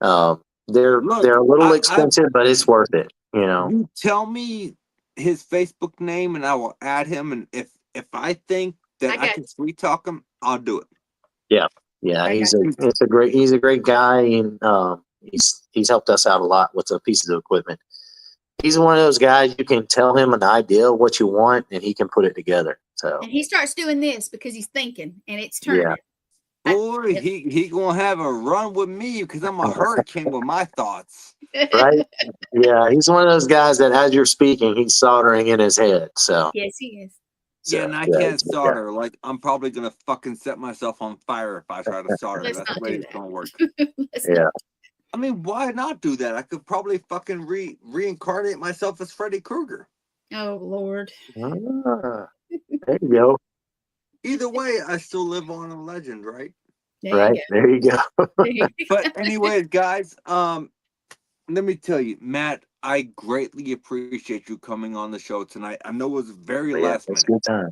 Speaker 3: They're a little expensive, but it's worth it. You know.
Speaker 1: You tell me his Facebook name and I will add him. And if I think that I can sweet talk him, I'll do it.
Speaker 3: Yeah, he's a great guy, and he's helped us out a lot with the pieces of equipment. He's one of those guys you can tell him an idea of what you want, and he can put it together. So
Speaker 2: and he starts doing this because he's thinking, and it's turning.
Speaker 3: Yeah.
Speaker 1: Boy, he gonna have a run with me because I'm a hurricane with my thoughts.
Speaker 3: Right? Yeah, he's one of those guys that as you're speaking, he's soldering in his head. So
Speaker 2: yes, he is.
Speaker 1: So, yeah, and I can't solder. Yeah. Like, I'm probably gonna fucking set myself on fire if I try to solder. That's the way it's gonna work.
Speaker 3: Yeah.
Speaker 1: I mean, why not do that? I could probably fucking reincarnate myself as Freddy Krueger.
Speaker 2: Oh Lord.
Speaker 3: There you go.
Speaker 1: Either way, I still live on a legend, right?
Speaker 3: There you go.
Speaker 1: But anyways, guys, let me tell you, Matt, I greatly appreciate you coming on the show tonight. I know it was very last minute.
Speaker 3: Good time.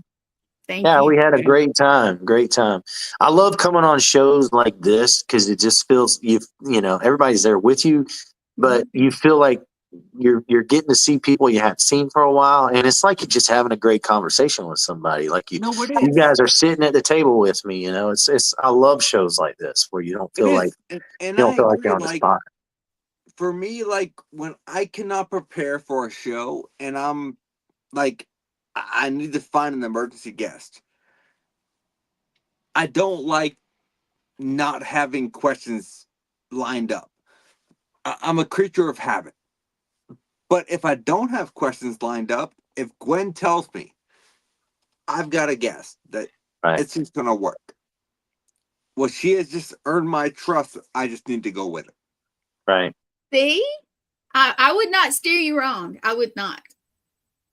Speaker 2: Thank you.
Speaker 3: We had a great time. Great time. I love coming on shows like this because it just feels you know everybody's there with you, but you feel like you're getting to see people you haven't seen for a while, and it's like you're just having a great conversation with somebody. Like you guys are sitting at the table with me. You know, it's I love shows like this where you don't feel like you're on the spot.
Speaker 1: For me, like when I cannot prepare for a show and I'm like, I need to find an emergency guest. I don't like not having questions lined up. I'm a creature of habit. But if I don't have questions lined up, if Gwen tells me I've got a guest that it's just going to work, well, she has just earned my trust. I just need to go with it.
Speaker 3: Right.
Speaker 2: See? I would not steer you wrong. I would not.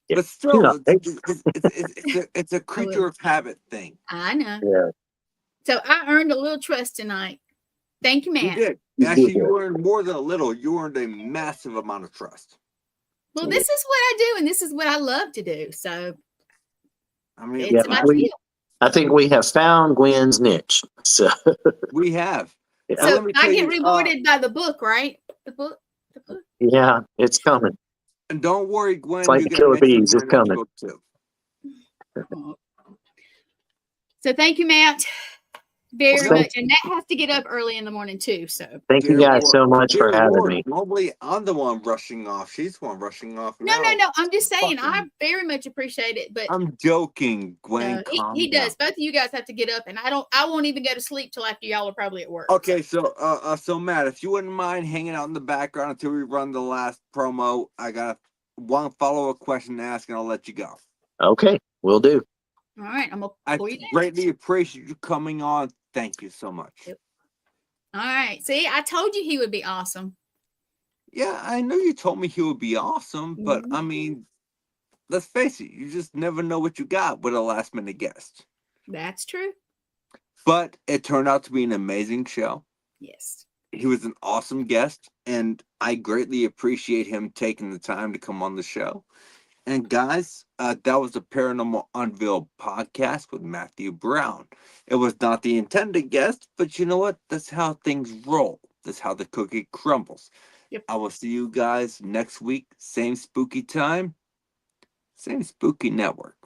Speaker 1: But still, it's a creature of habit thing.
Speaker 2: I know.
Speaker 3: Yeah.
Speaker 2: So I earned a little trust tonight. Thank you, Matt.
Speaker 1: You did. Actually, you earned more than a little. You earned a massive amount of trust.
Speaker 2: Well, this is what I do, and this is what I love to do. So,
Speaker 1: I mean,
Speaker 3: I think we have found Gwen's niche. So
Speaker 1: we have.
Speaker 2: So I get rewarded by the book, right? The book.
Speaker 3: Yeah, it's coming.
Speaker 1: And don't worry, Gwen.
Speaker 3: It's like the killer bees. It's coming.
Speaker 2: So thank you, Matt. very
Speaker 3: Well,
Speaker 2: much. And that has to get up early in the morning too. So
Speaker 3: thank you
Speaker 1: Dear
Speaker 3: guys
Speaker 1: Lord,
Speaker 3: so much for
Speaker 1: dear
Speaker 3: having
Speaker 1: Lord,
Speaker 3: me.
Speaker 1: normally I'm the one rushing off. She's the one rushing off
Speaker 2: no,
Speaker 1: now.
Speaker 2: I'm just saying I
Speaker 1: Fucking-
Speaker 2: very much appreciate it. But
Speaker 1: I'm joking, Gwen. Calm
Speaker 2: he
Speaker 1: down.
Speaker 2: does. Both of you guys have to get up, and I won't even go to sleep till after y'all are probably at work.
Speaker 1: Okay, so Matt, if you wouldn't mind hanging out in the background until we run the last promo, I got one follow-up question to ask, and I'll let you go.
Speaker 3: Okay, will do.
Speaker 2: All right, I'm gonna
Speaker 1: I
Speaker 2: pull you down.
Speaker 1: greatly appreciate you coming on. Thank you so much.
Speaker 2: Yep. All right. See, I told you he would be awesome.
Speaker 1: Yeah, I know you told me he would be awesome, but I
Speaker 2: Mhm.
Speaker 1: mean, let's face it, you just never know what you got with a last-minute guest.
Speaker 2: That's true.
Speaker 1: But it turned out to be an amazing show.
Speaker 2: Yes.
Speaker 1: He was an awesome guest, and I greatly appreciate him taking the time to come on the show. And guys, that was the Paranormal Unveiled podcast with Matthew Brown. It was not the intended guest, but you know what? That's how things roll. That's how the cookie crumbles.
Speaker 2: Yep.
Speaker 1: I will see you guys next week. Same spooky time, same spooky network.